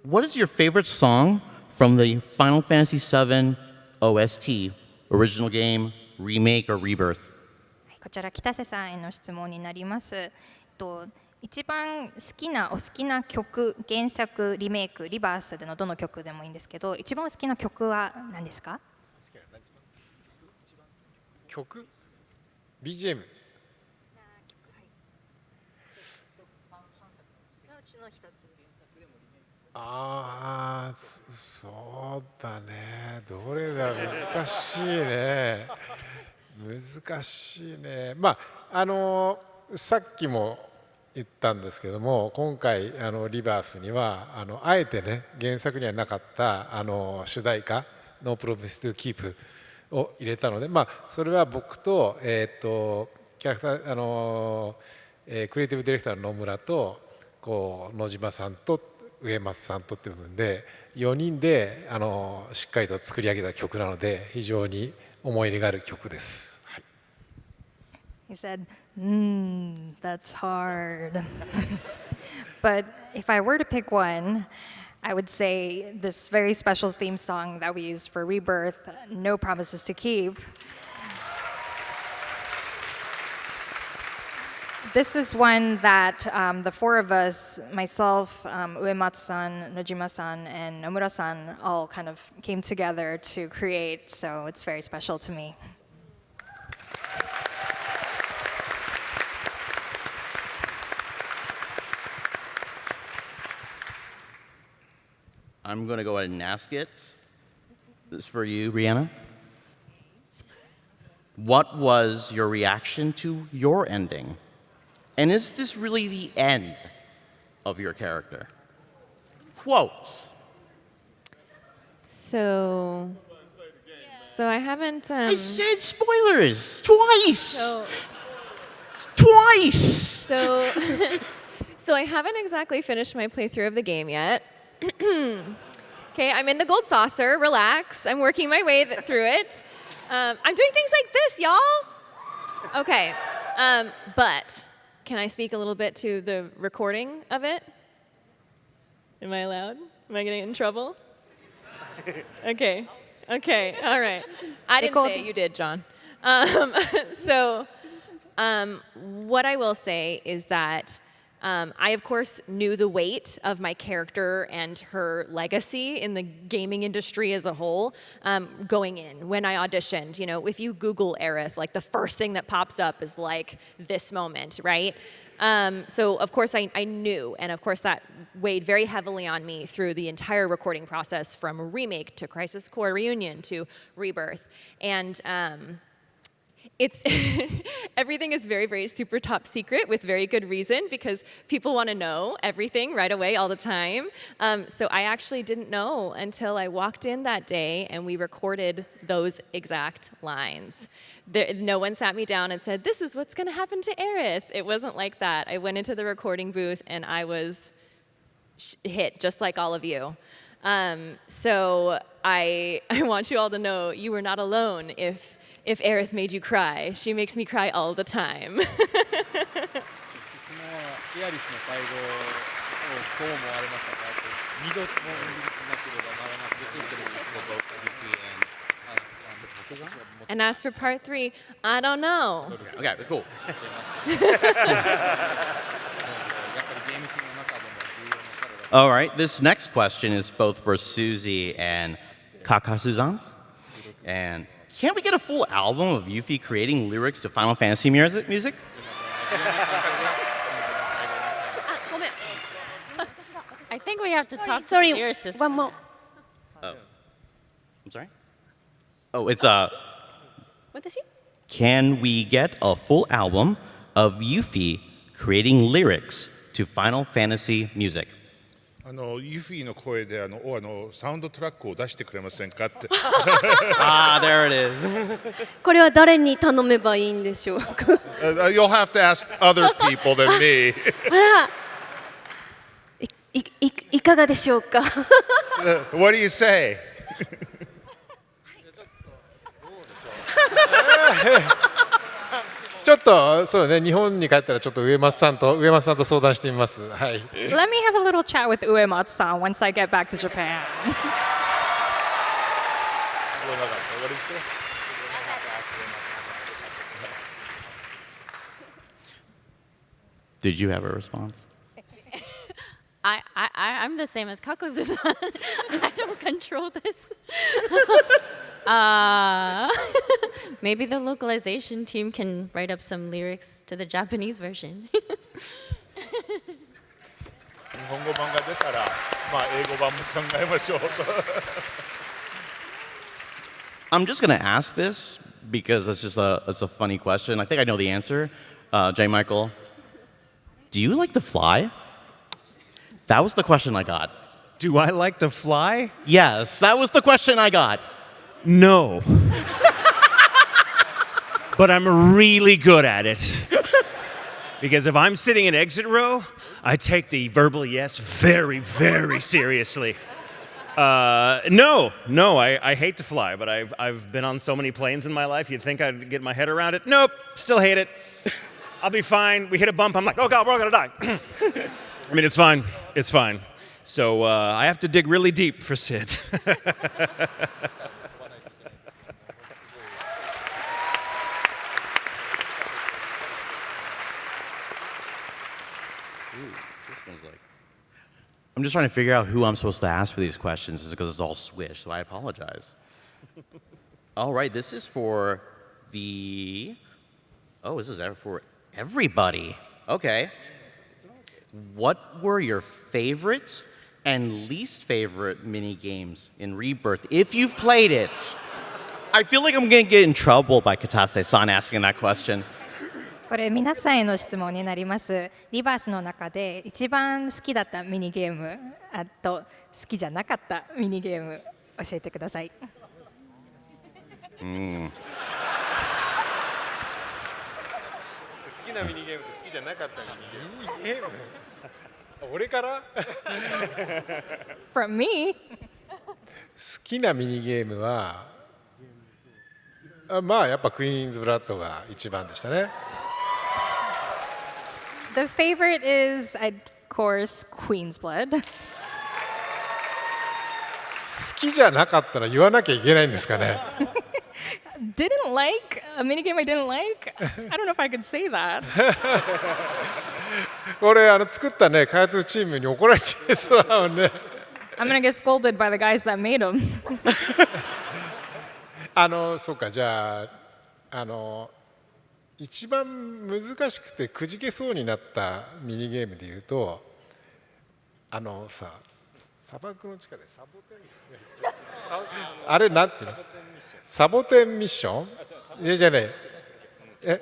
What is your favorite song from the Final Fantasy VII OST, original game, remake, or rebirth? こちら北瀬さんへの質問になります。一番お好きな曲、原作、リメイク、リバースでのどの曲でもいいんですけど、一番好きな曲は何ですか？曲 BGM ああそうだねどれだ難しいね難しいねまあさっきも言ったんですけども今回リバースにはあえてね原作にはなかった主題歌「No Promise to Keep」を入れたのでまあそれは僕とキャラクタークリエイティブディレクターの野村と野島さんと植松さんとっていう部分で4人でしっかりと作り上げた曲なので非常に思い入れがある曲です。はい、He said, that's hard. But if I were to pick one, I would say this very special theme song that we used for Rebirth, No Promises to Keep. This is one that the four of us, myself, Uematsu-san, Nojima-san, and Nomura-san, all kind of came together to create, so it's very special to me. I'm going to go ahead and ask it. This is for you, Rihanna. What was your reaction to your ending? And is this really the end of your character? Quote. So I haven't. I said spoilers twice. Twice. So I haven't exactly finished my playthrough of the game yet. Okay, I'm in the gold saucer. Relax. I'm working my way through it. I'm doing things like this, y'all. Okay, but can I speak a little bit to the recording of it? Am I allowed? Am I getting in trouble? Okay, all right. I didn't say it, you did, John. What I will say is that I, of course, knew the weight of my character and her legacy in the gaming industry as a whole going in. When I auditioned, you know, if you Google Aerith, like the first thing that pops up is like this moment, right? So, of course, I knew, and of course that weighed very heavily on me through the entire recording process from Remake to Crisis Core Reunion to Rebirth. And it's everything is very, very super top secret with very good reason because people want to know everything right away all the time. So I actually didn't know until I walked in that day and we recorded those exact lines. No one sat me down and said, this is what's going to happen to Aerith. It wasn't like that. I went into the recording booth and I was hit just like all of you. So I want you all to know you were not alone if Aerith made you cry. She makes me cry all the time. And as for part 3, I don't know. Okay, cool. All right, this next question is both for Susie and Kaka-Suzan. And can't we get a full album of Yuffie creating lyrics to Final Fantasy music? I think we have to talk to Sorry, the lyricist. one more. Oh, I'm sorry? Oh, it's Can we get a full album of Yuffie creating lyrics to Final Fantasy music? ユフィの声でサウンドトラックを出してくれませんかって。There it is. これは誰に頼めばいいんでしょうか。You'll have to ask other people than me. あら、いかがでしょうか What do you say? ちょっとそうね、日本に帰ったらちょっと上松さんと相談してみます。はい。Let me have a little chat with Uematsu-san once I get back to Japan. Did you have a response? I'm the same as Kakuzu-san. I don't control this. Maybe the localization team can write up some lyrics to the Japanese version. 日本語版が出たら、まあ英語版も考えましょう。I'm just going to ask this because it's a funny question. I think I know the answer. J. Michael, do you like to fly? That was the question I got. Do I like to fly? Yes, that was the question I got. No. But I'm really good at it. Because if I'm sitting in exit row, I take the verbal yes very, very seriously. No, I hate to fly, but I've been on so many planes in my life, you'd think I'd get my head around it. Nope, still hate it. I'll be fine. We hit a bump, I'm like, oh God, we're all gonna die. I mean, it's fine. It's fine. So I have to dig really deep for Sid. I'm just trying to figure out who I'm supposed to ask for these questions because it's all Swish, so I apologize. All right, this is for the... Oh, this is for everybody. Okay. What were your favorite and least favorite mini games in Rebirth, if you've played it? I feel like I'm going to get in trouble by Katase-san asking that question. これ皆さんへの質問になります。リバースの中で一番好きだったミニゲーム、あと好きじゃなかったミニゲーム教えてください。好きなミニゲームと好きじゃなかったミニゲーム。俺から？From me. 好きなミニゲームは、まあやっぱクイーンズブラッドが一番でしたね。The favorite is, of course, Queen's Blood. 好きじゃなかったら言わなきゃいけないんですかね。Didn't like a minigame I didn't like? I don't know if I could say that. これ作ったね開発チームに怒られちゃいそうだもんね。I'm gonna get scolded by the guys that made them. そうかじゃあ一番難しくてくじけそうになったミニゲームでいうとさ砂漠の地下でサボテンあれなんていうのサボテンミッションじゃねえ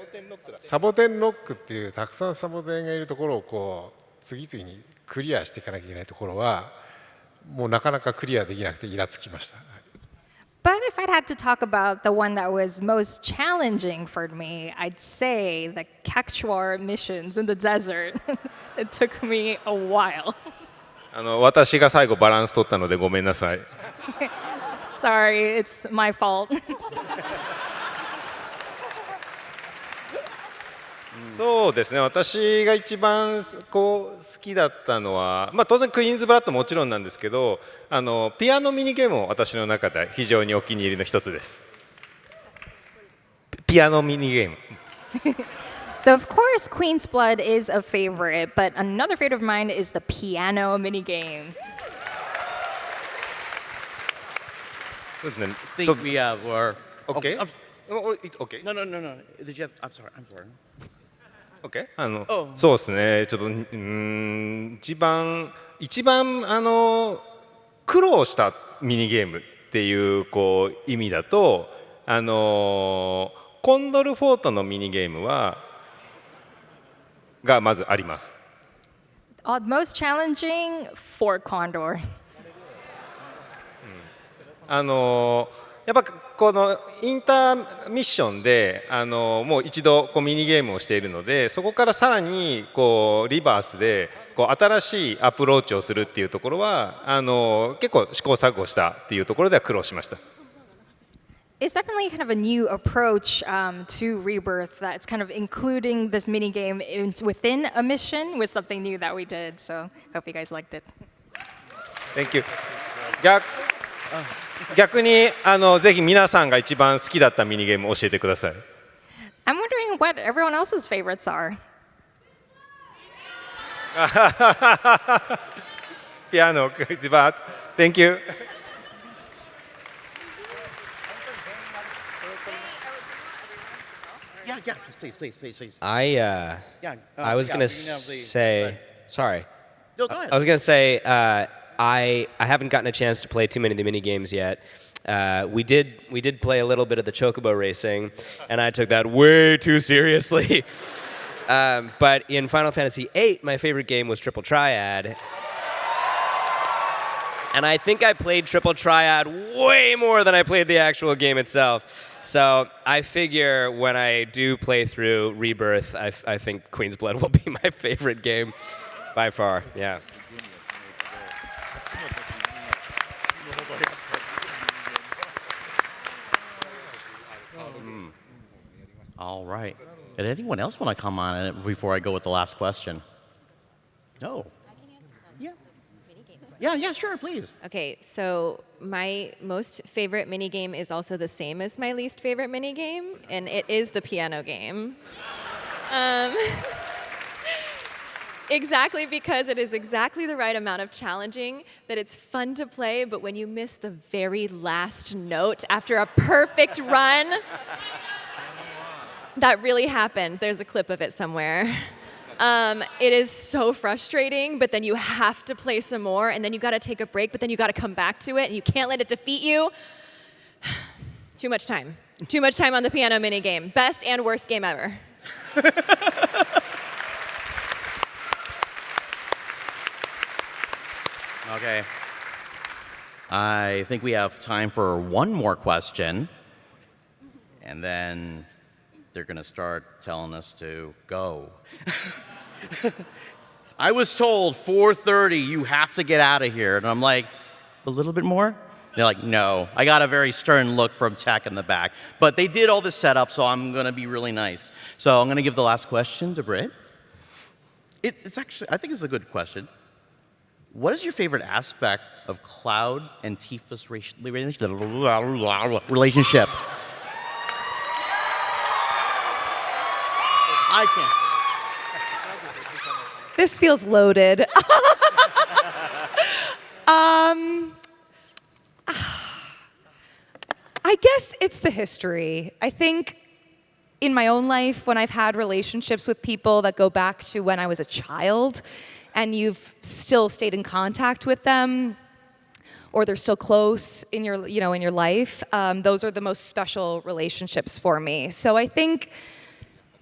サボテンノックっていうたくさんサボテンがいるところをこう次々にクリアしていかなきゃいけないところはもうなかなかクリアできなくてイラつきました。But if I'd had to talk about the one that was most challenging for me, I'd say the Cactuar missions in the desert. It took me a while. 私が最後バランス取ったのでごめんなさい。Sorry, it's my fault. そうですね私が一番好きだったのは、まあ、当然クイーンズブラッドもちろんなんですけどピアノミニゲームも私の中で非常にお気に入りの一つです。ピアノミニゲーム。So of course Queen's Blood is a favorite, but another favorite of mine is the piano minigame. I think we have our... Okay? Okay. No. Did you have... I'm sorry. OK? そうですねちょっと一番苦労したミニゲームっていう意味だとコンドルフォートのミニゲームがまずあります。Most challenging for Condor. やっぱこのインターミッションでもう一度こうミニゲームをしているので、そこからさらにこうリバースでこう新しいアプローチをするっていうところは結構試行錯誤したっていうところでは苦労しました。It's definitely kind of a new approach to Rebirth that's kind of including this mini game within a mission with something new that we did. So hope you guys liked it. Thank you. 逆にぜひ皆さんが一番好きだったミニゲームを教えてください。I'm wondering what everyone else's favorites are. ピアノ、一番。Thank you. Yeah, please. I was gonna say, sorry. No, go ahead. I was gonna say, I haven't gotten a chance to play too many of the mini games yet. We did play a little bit of the chocobo racing, and I took that way too seriously. But in Final Fantasy VIII, my favorite game was Triple Triad. And I think I played Triple Triad way more than I played the actual game itself. So I figure when I do play through Rebirth, I think Queen's Blood will be my favorite game by far. Yeah. All right. Did anyone else want to come on it before I go with the last question? No. Yeah, sure, please. Okay, so my most favorite minigame is also the same as my least favorite minigame, and it is the piano game. Exactly because it is exactly the right amount of challenging, that it's fun to play, but when you miss the very last note after a perfect run, that really happened. There's a clip of it somewhere. It is so frustrating, but then you have to play some more, and then you got to take a break, but then you got to come back to it, and you can't let it defeat you. Too much time. Too much time on the piano minigame. Best and worst game ever. Okay. I think we have time for one more question, and then they're going to start telling us to go. I was told 4:30, you have to get out of here. And I'm like, a little bit more? They're like, no. I got a very stern look from tech in the back. But they did all the setup, so I'm going to be really nice. So I'm going to give the last question to Britt. It's actually, I think it's a good question. What is your favorite aspect of Cloud and Tifa's relationship? I can't. This feels loaded. I guess it's the history. I think in my own life, when I've had relationships with people that go back to when I was a child, and you've still stayed in contact with them, or they're still close in your, in your life, those are the most special relationships for me. So I think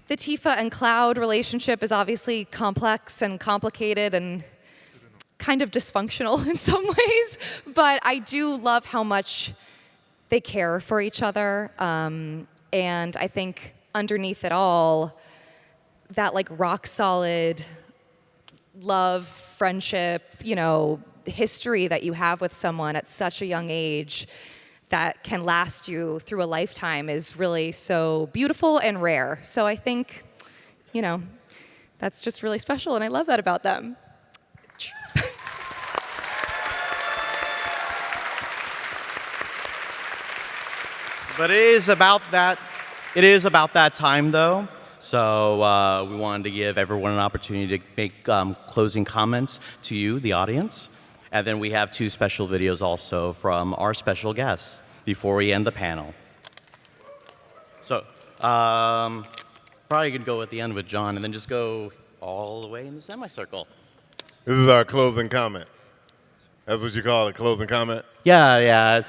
the Tifa and Cloud relationship is obviously complex and complicated and kind of dysfunctional in some ways, but I do love how much they care for each other. And I think underneath it all, that like rock solid love, friendship, history that you have with someone at such a young age that can last you through a lifetime is really so beautiful and rare. So I think, that's just really special, and I love that about them. But it is about that time, though. So we wanted to give everyone an opportunity to make closing comments to you, the audience. And then we have 2 special videos also from our special guests before we end the panel. So probably could go at the end with John and then just go all the way in the semicircle. This is our closing comment. That's what you call it, closing comment? Yeah.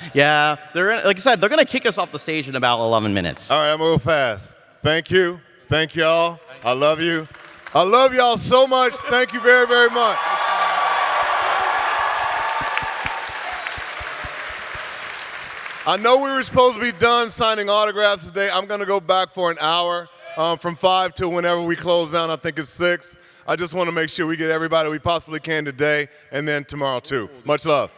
Like I said, they're going to kick us off the stage in about 11 minutes. All right, I'm going to go fast. Thank you. Thank y'all. I love you. I love y'all so much. Thank you very, very much. I know we were supposed to be done signing autographs today. I'm going to go back for an hour from 5 to whenever we close down. I think it's 6. I just want to make sure we get everybody we possibly can today and then tomorrow too. Much love.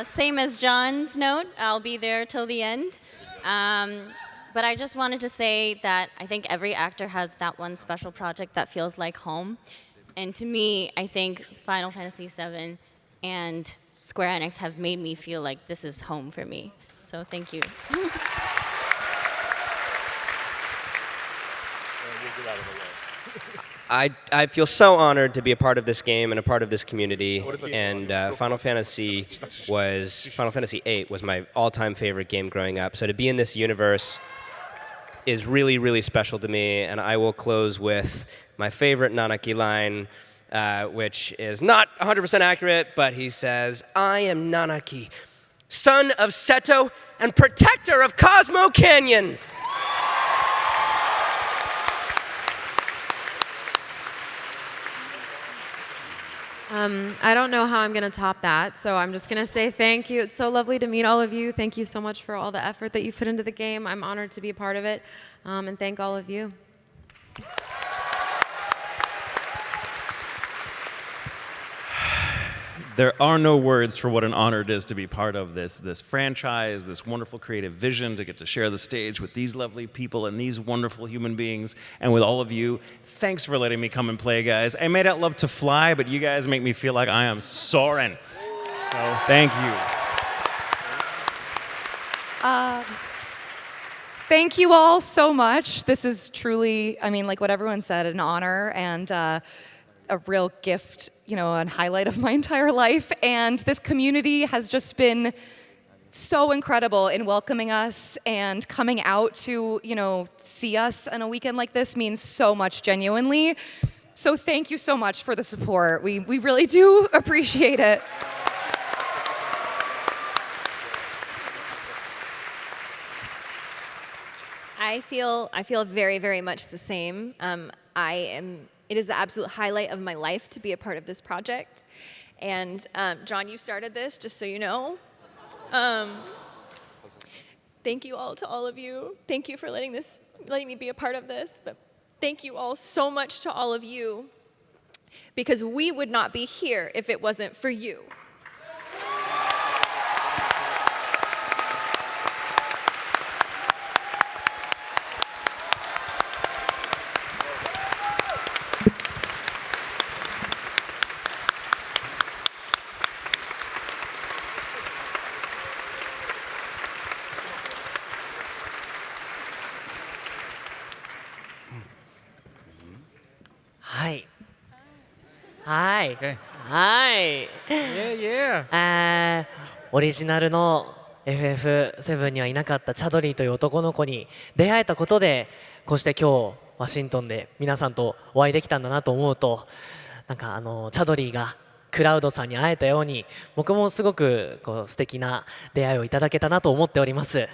Same as John's note, I'll be there till the end. But I just wanted to say that I think every actor has that one special project that feels like home. And to me, I think Final Fantasy VII and Square Enix have made me feel like this is home for me. So thank you. I feel so honored to be a part of this game and a part of this community. And Final Fantasy VIII was my all-time favorite game growing up. So to be in this universe is really, really special to me. And I will close with my favorite Nanaki line, which is not 100% accurate, but he says, "I am Nanaki, son of Seto and protector of Cosmo Canyon." I don't know how I'm going to top that, so I'm just going to say thank you. It's so lovely to meet all of you. Thank you so much for all the effort that you put into the game. I'm honored to be a part of it, and thank all of you. There are no words for what an honor it is to be part of this franchise, this wonderful creative vision, to get to share the stage with these lovely people and these wonderful human beings, and with all of you. Thanks for letting me come and play, guys. I may not love to fly, but you guys make me feel like I am soaring. So thank you. Thank you all so much. This is truly, I mean, like what everyone said, an honor and a real gift, you know, and highlight of my entire life. And this community has just been so incredible in welcoming us, and coming out to, you know, see us on a weekend like this means so much, genuinely. So thank you so much for the support. We really do appreciate it. I feel very, very much the same. It is the absolute highlight of my life to be a part of this project. And John, you started this, just so you know. Thank you all to all of you. Thank you for letting me be a part of this. But thank you all so much to all of you, because we would not be here if it wasn't for you. Okay. オリジナルの FF7 にはいなかったチャドリーという男の子に出会えたことで、こうして今日ワシントンで皆さんとお会いできたんだなと思うと、なんかチャドリーがクラウドさんに会えたように、僕もすごく素敵な出会いをいただけたなと思っております。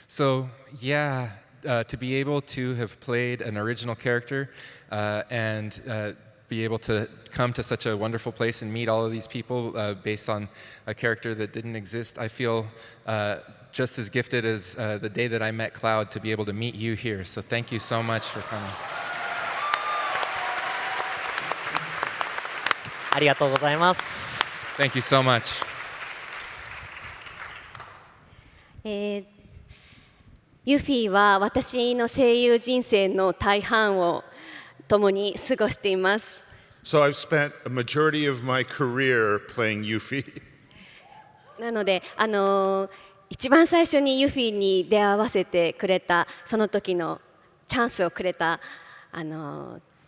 So yeah, to be able to have played an original character and be able to come to such a wonderful place and meet all of these people based on a character that didn't exist, I feel just as gifted as the day that I met Cloud to be able to meet you here. So thank you so much for coming. ありがとうございます。Thank you so much. ユフィは私の声優人生の大半を共に過ごしています。So I've spent a majority of my career playing Yuffie. なので、一番最初にユフィに出会わせてくれた、その時のチャンスをくれた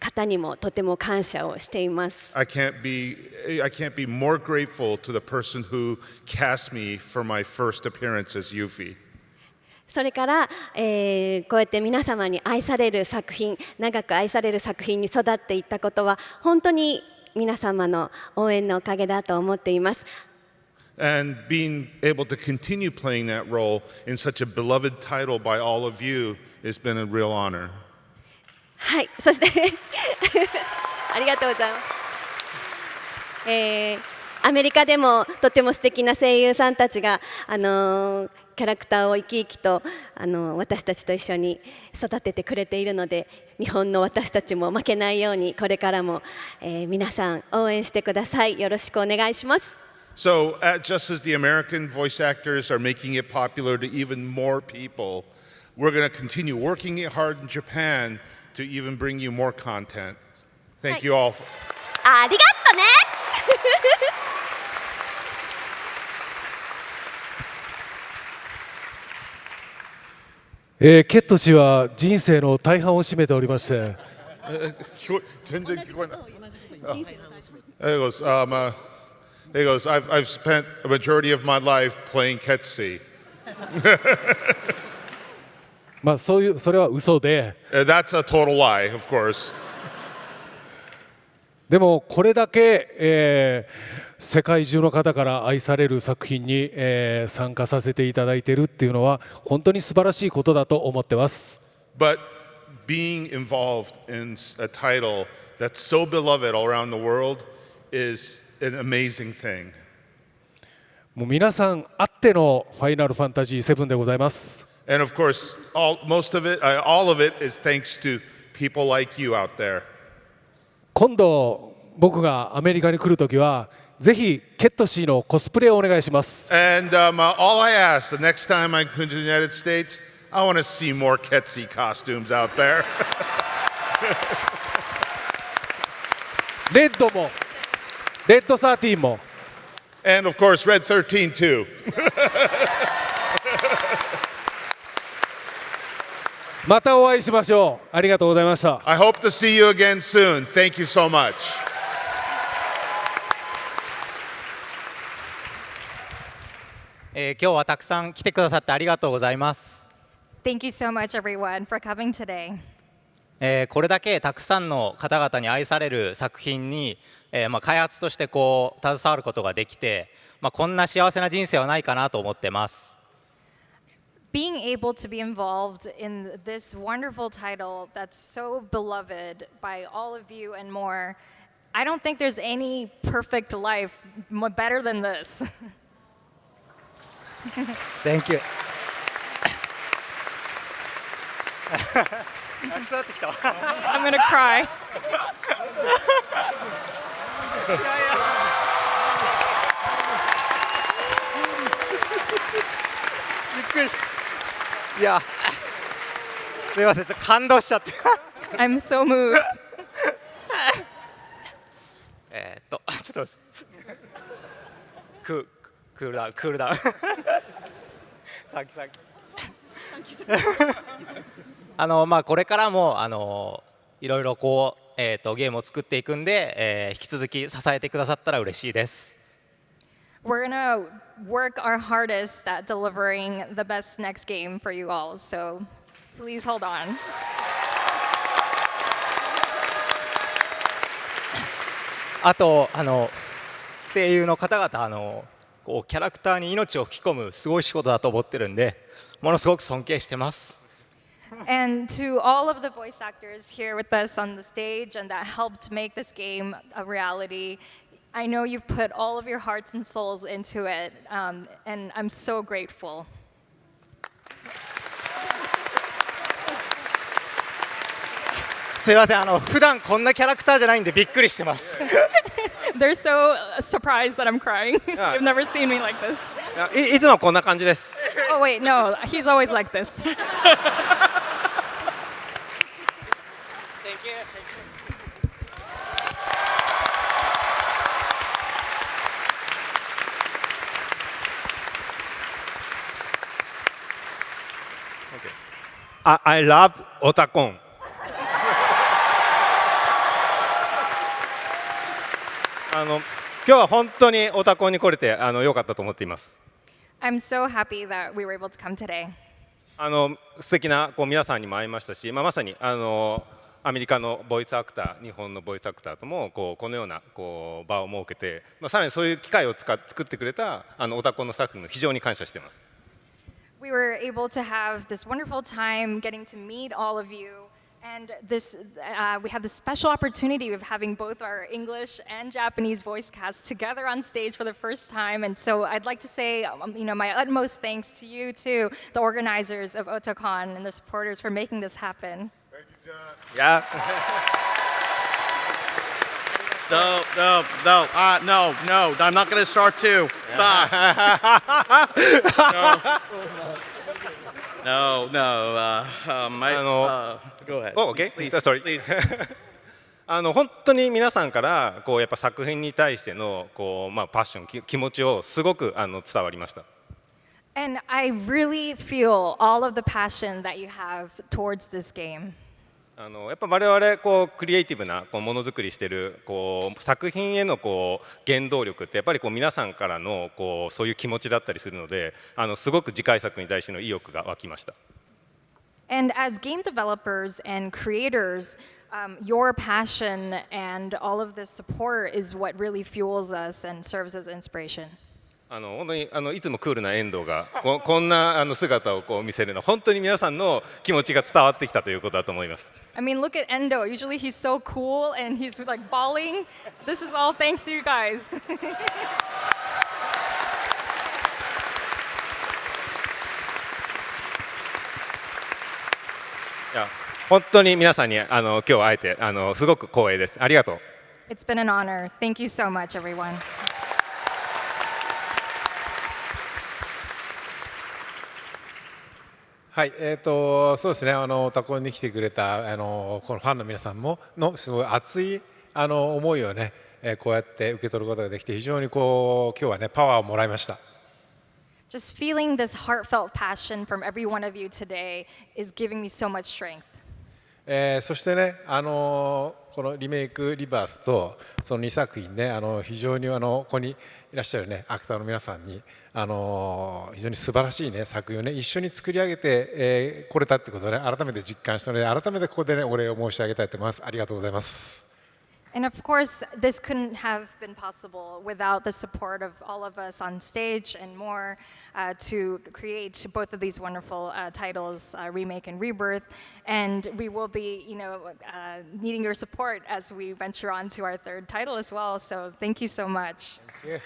方にもとても感謝をしています。I can't be more grateful to the person who cast me for my first appearance as Yuffie. それから、こうやって皆様に愛される作品、長く愛される作品に育っていったことは本当に皆様の応援のおかげだと思っています。And being able to continue playing that role in such a beloved title by all of you has been a real honor. はい、そしてありがとうございます。アメリカでもとても素敵な声優さんたちが、キャラクターを生き生きと私たちと一緒に育ててくれているので、日本の私たちも負けないようにこれからも、皆さん応援してください。よろしくお願いします。So, just as the American voice actors are making it popular to even more people, we're going to continue working it hard in Japan to even bring you more content. Thank you all. ありがとね。ケット氏は人生の大半を占めておりまして。全然聞こえない。He goes, I've spent a majority of my life playing Ketsi. まあそれは嘘で。That's a total lie, of course. でもこれだけ、世界中の方から愛される作品に、参加させていただいているっていうのは本当に素晴らしいことだと思ってます。But being involved in a title that's so beloved all around the world is an amazing thing. もう皆さんあってのファイナルファンタジー7でございます。And of course, all of it is thanks to people like you out there. 今度僕がアメリカに来るときはぜひケット氏のコスプレをお願いします。And all I ask the next time I come to the United States, I want to see more Ketsi costumes out there. レッドも、レッド13も。And of course, Red 13 too. またお会いしましょう。ありがとうございました。I hope to see you again soon. Thank you so much. 今日はたくさん来てくださってありがとうございます。Thank you so much, everyone, for coming today. これだけたくさんの方々に愛される作品に、開発としてこう携わることができて、こんな幸せな人生はないかなと思ってます。Being able to be involved in this wonderful title that's so beloved by all of you and more, I don't think there's any perfect life better than this. Thank you. 泣きそうになってきた。I'm gonna cry. びっくりした。いや、すいません、ちょっと感動しちゃって。I'm so moved. ちょっとクールダウン。さっき。これからもいろいろこうゲームを作っていくんで、引き続き支えてくださったら嬉しいです。We're gonna work our hardest at delivering the best next game for you all. So please hold on. あと声優の方々こうキャラクターに命を吹き込むすごい仕事だと思ってるんで、ものすごく尊敬してます。And to all of the voice actors here with us on the stage and that helped make this game a reality, I know you've put all of your hearts and souls into it, and I'm so grateful. すいません、普段こんなキャラクターじゃないんでびっくりしてます。They're so surprised that I'm crying. They've never seen me like this. いつもこんな感じです。Oh wait, no, he's always like this. I love Otakon. 今日は本当にオタコンに来れて良かったと思っています。I'm so happy that we were able to come today. 素敵な皆さんにも会いましたし、まさにアメリカのボイスアクター、日本のボイスアクターともこのような場を設けて、さらにそういう機会を作ってくれたオタコンのスタッフに非常に感謝しています。We were able to have this wonderful time getting to meet all of you And this, we have the special opportunity of having both our English and Japanese voice casts together on stage for the first time. And so I'd like to say, my utmost thanks to you, too, the organizers of Otakon and the supporters for making this happen. Thank you, John. Yeah. No, I'm not going to start too. Stop. No. Go ahead. Oh, okay. Please, Sorry. please. 本当に皆さんからやっぱ作品に対してのパッション、気持ちをすごく伝わりました。And I really feel all of the passion that you have towards this game. やっぱ我々クリエイティブなものづくりしてる作品への原動力ってやっぱり皆さんからのそういう気持ちだったりするのですごく次回作に対しての意欲が湧きました。And as game developers and creators, your passion and all of this support is what really fuels us and serves as inspiration. 本当にいつもクールな遠藤がこんな姿を見せるのは本当に皆さんの気持ちが伝わってきたということだと思います。I mean, look at Endo. Usually he's so cool and he's like bawling. This is all thanks to you guys. いや本当に皆さんに今日会えてすごく光栄です。ありがとう。It's been an honor. Thank you so much, everyone. はい、そうですね、オタコンに来てくれたこのファンの皆さんものすごい熱い思いをね、こうやって受け取ることができて非常に今日はねパワーをもらいました。Just feeling this heartfelt passion from every one of you today is giving me so much strength. そしてね、このリメイクリバースとその2作品ね、非常にここにいらっしゃるねアクターの皆さんに非常に素晴らしいね作品をね一緒に作り上げてこれたってことをね改めて実感したので改めてここでねお礼を申し上げたいと思います。ありがとうございます。And of course, this couldn't have been possible without the support of all of us on stage and more to create both of these wonderful titles, Remake and Rebirth. And we will be, needing your support as we venture on to our third title as well. So thank you so much. Thank you.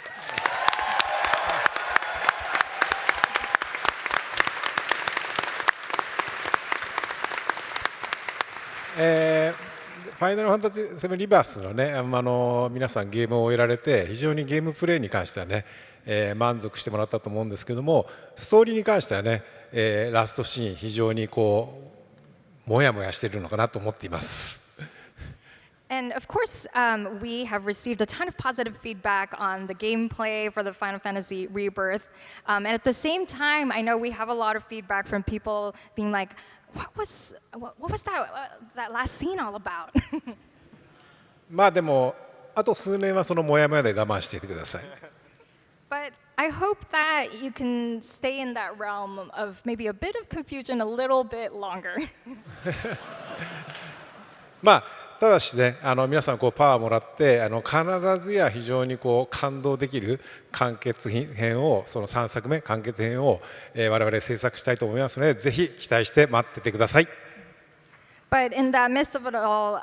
ファイナルファンタジー7リバースのね、皆さんゲームを終えられて非常にゲームプレイに関してはね、満足してもらったと思うんですけども、ストーリーに関してはね、ラストシーン非常にもやもやしているのかなと思っています。And of course, we have received a ton of positive feedback on the gameplay for the Final Fantasy Rebirth. And at the same time, I know we have a lot of feedback from people being like, what was that last scene all about? まあでもあと数年はそのモヤモヤで我慢していてください。But I hope that you can stay in that realm of maybe a bit of confusion a little bit longer. まあただしね、皆さんパワーをもらって必ずや非常に感動できる完結編をその3作目完結編を我々制作したいと思いますのでぜひ期待して待っててください。But in the midst of it all,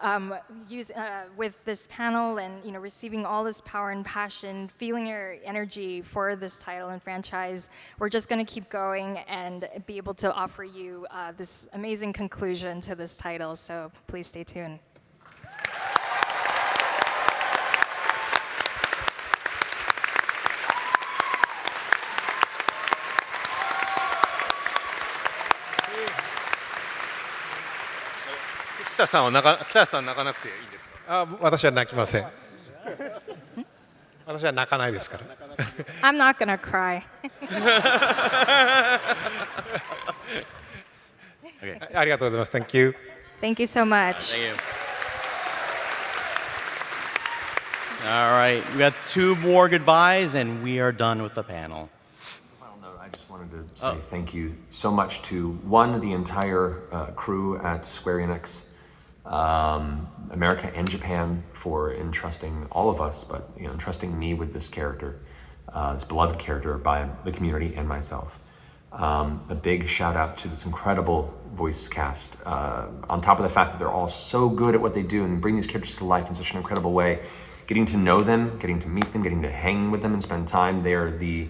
with this panel and receiving all this power and passion, feeling your energy for this title and franchise, we're just going to keep going and be able to offer you this amazing conclusion to this title. So please stay tuned. 北さん泣かなくていいですか？私は泣きません。私は泣かないですから。I'm not gonna cry. ありがとうございます。Thank you. Thank you so much. Thank you. All right, we got 2 more goodbyes and we are done with the panel. Final note, I just wanted to say thank you so much to the entire crew at Square Enix, America and Japan for entrusting all of us, but entrusting me with this character, this beloved character by the community and myself. A big shout out to this incredible voice cast. On top of the fact that they're all so good at what they do and bring these characters to life in such an incredible way, getting to know them, getting to meet them, getting to hang with them and spend time, they are the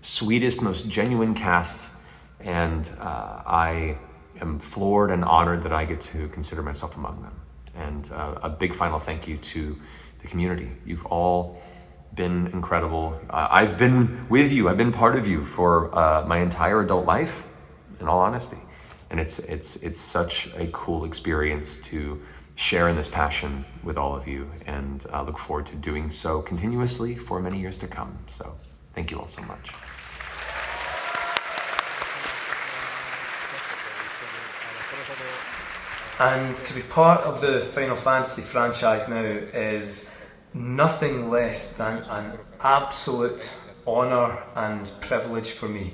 sweetest, most genuine cast, and I am floored and honored that I get to consider myself among them. And a big final thank you to the community. You've all been incredible. I've been with you, I've been part of you for my entire adult life, in all honesty. And it's such a cool experience to share in this passion with all of you, and I look forward to doing so continuously for many years to come. So thank you all so much. And to be part of the Final Fantasy franchise now is nothing less than an absolute honour and privilege for me.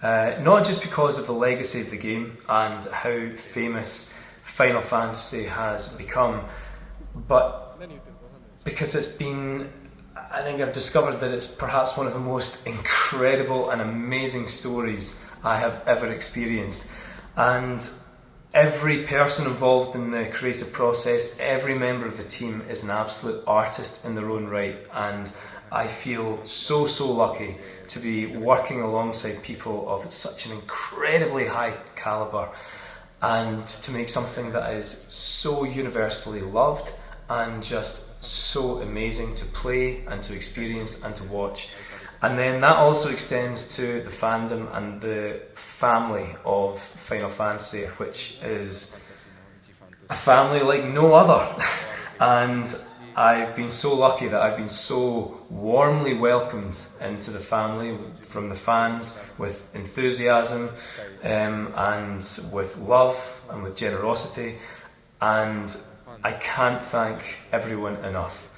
Not just because of the legacy of the game and how famous Final Fantasy has become, but because it's been, I think I've discovered that it's perhaps one of the most incredible and amazing stories I have ever experienced. And every person involved in the creative process, every member of the team is an absolute artist in their own right, and I feel so lucky to be working alongside people of such an incredibly high calibre and to make something that is so universally loved and just so amazing to play and to experience and to watch. And then that also extends to the fandom and the family of Final Fantasy, which is a family like no other. And I've been so lucky that I've been so warmly welcomed into the family from the fans with enthusiasm and with love and with generosity. And I can't thank everyone enough.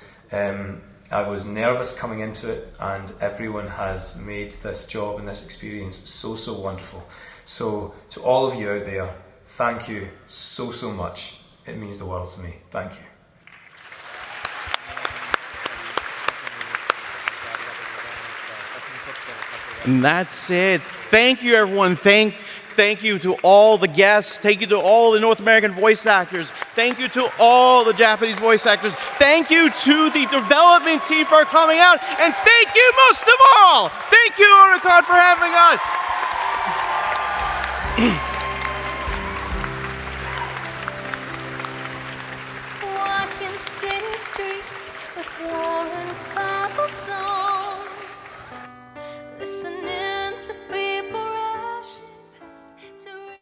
I was nervous coming into it, and everyone has made this job and this experience so wonderful. So to all of you out there, thank you so much. It means the world to me. Thank you. And that's it. Thank you, everyone. Thank you to all the guests. Thank you to all the North American voice actors. Thank you to all the Japanese voice actors. Thank you to the development team for coming out. And thank you most of all. Thank you, Otakon, for having us. Walking city streets with worn cobblestone.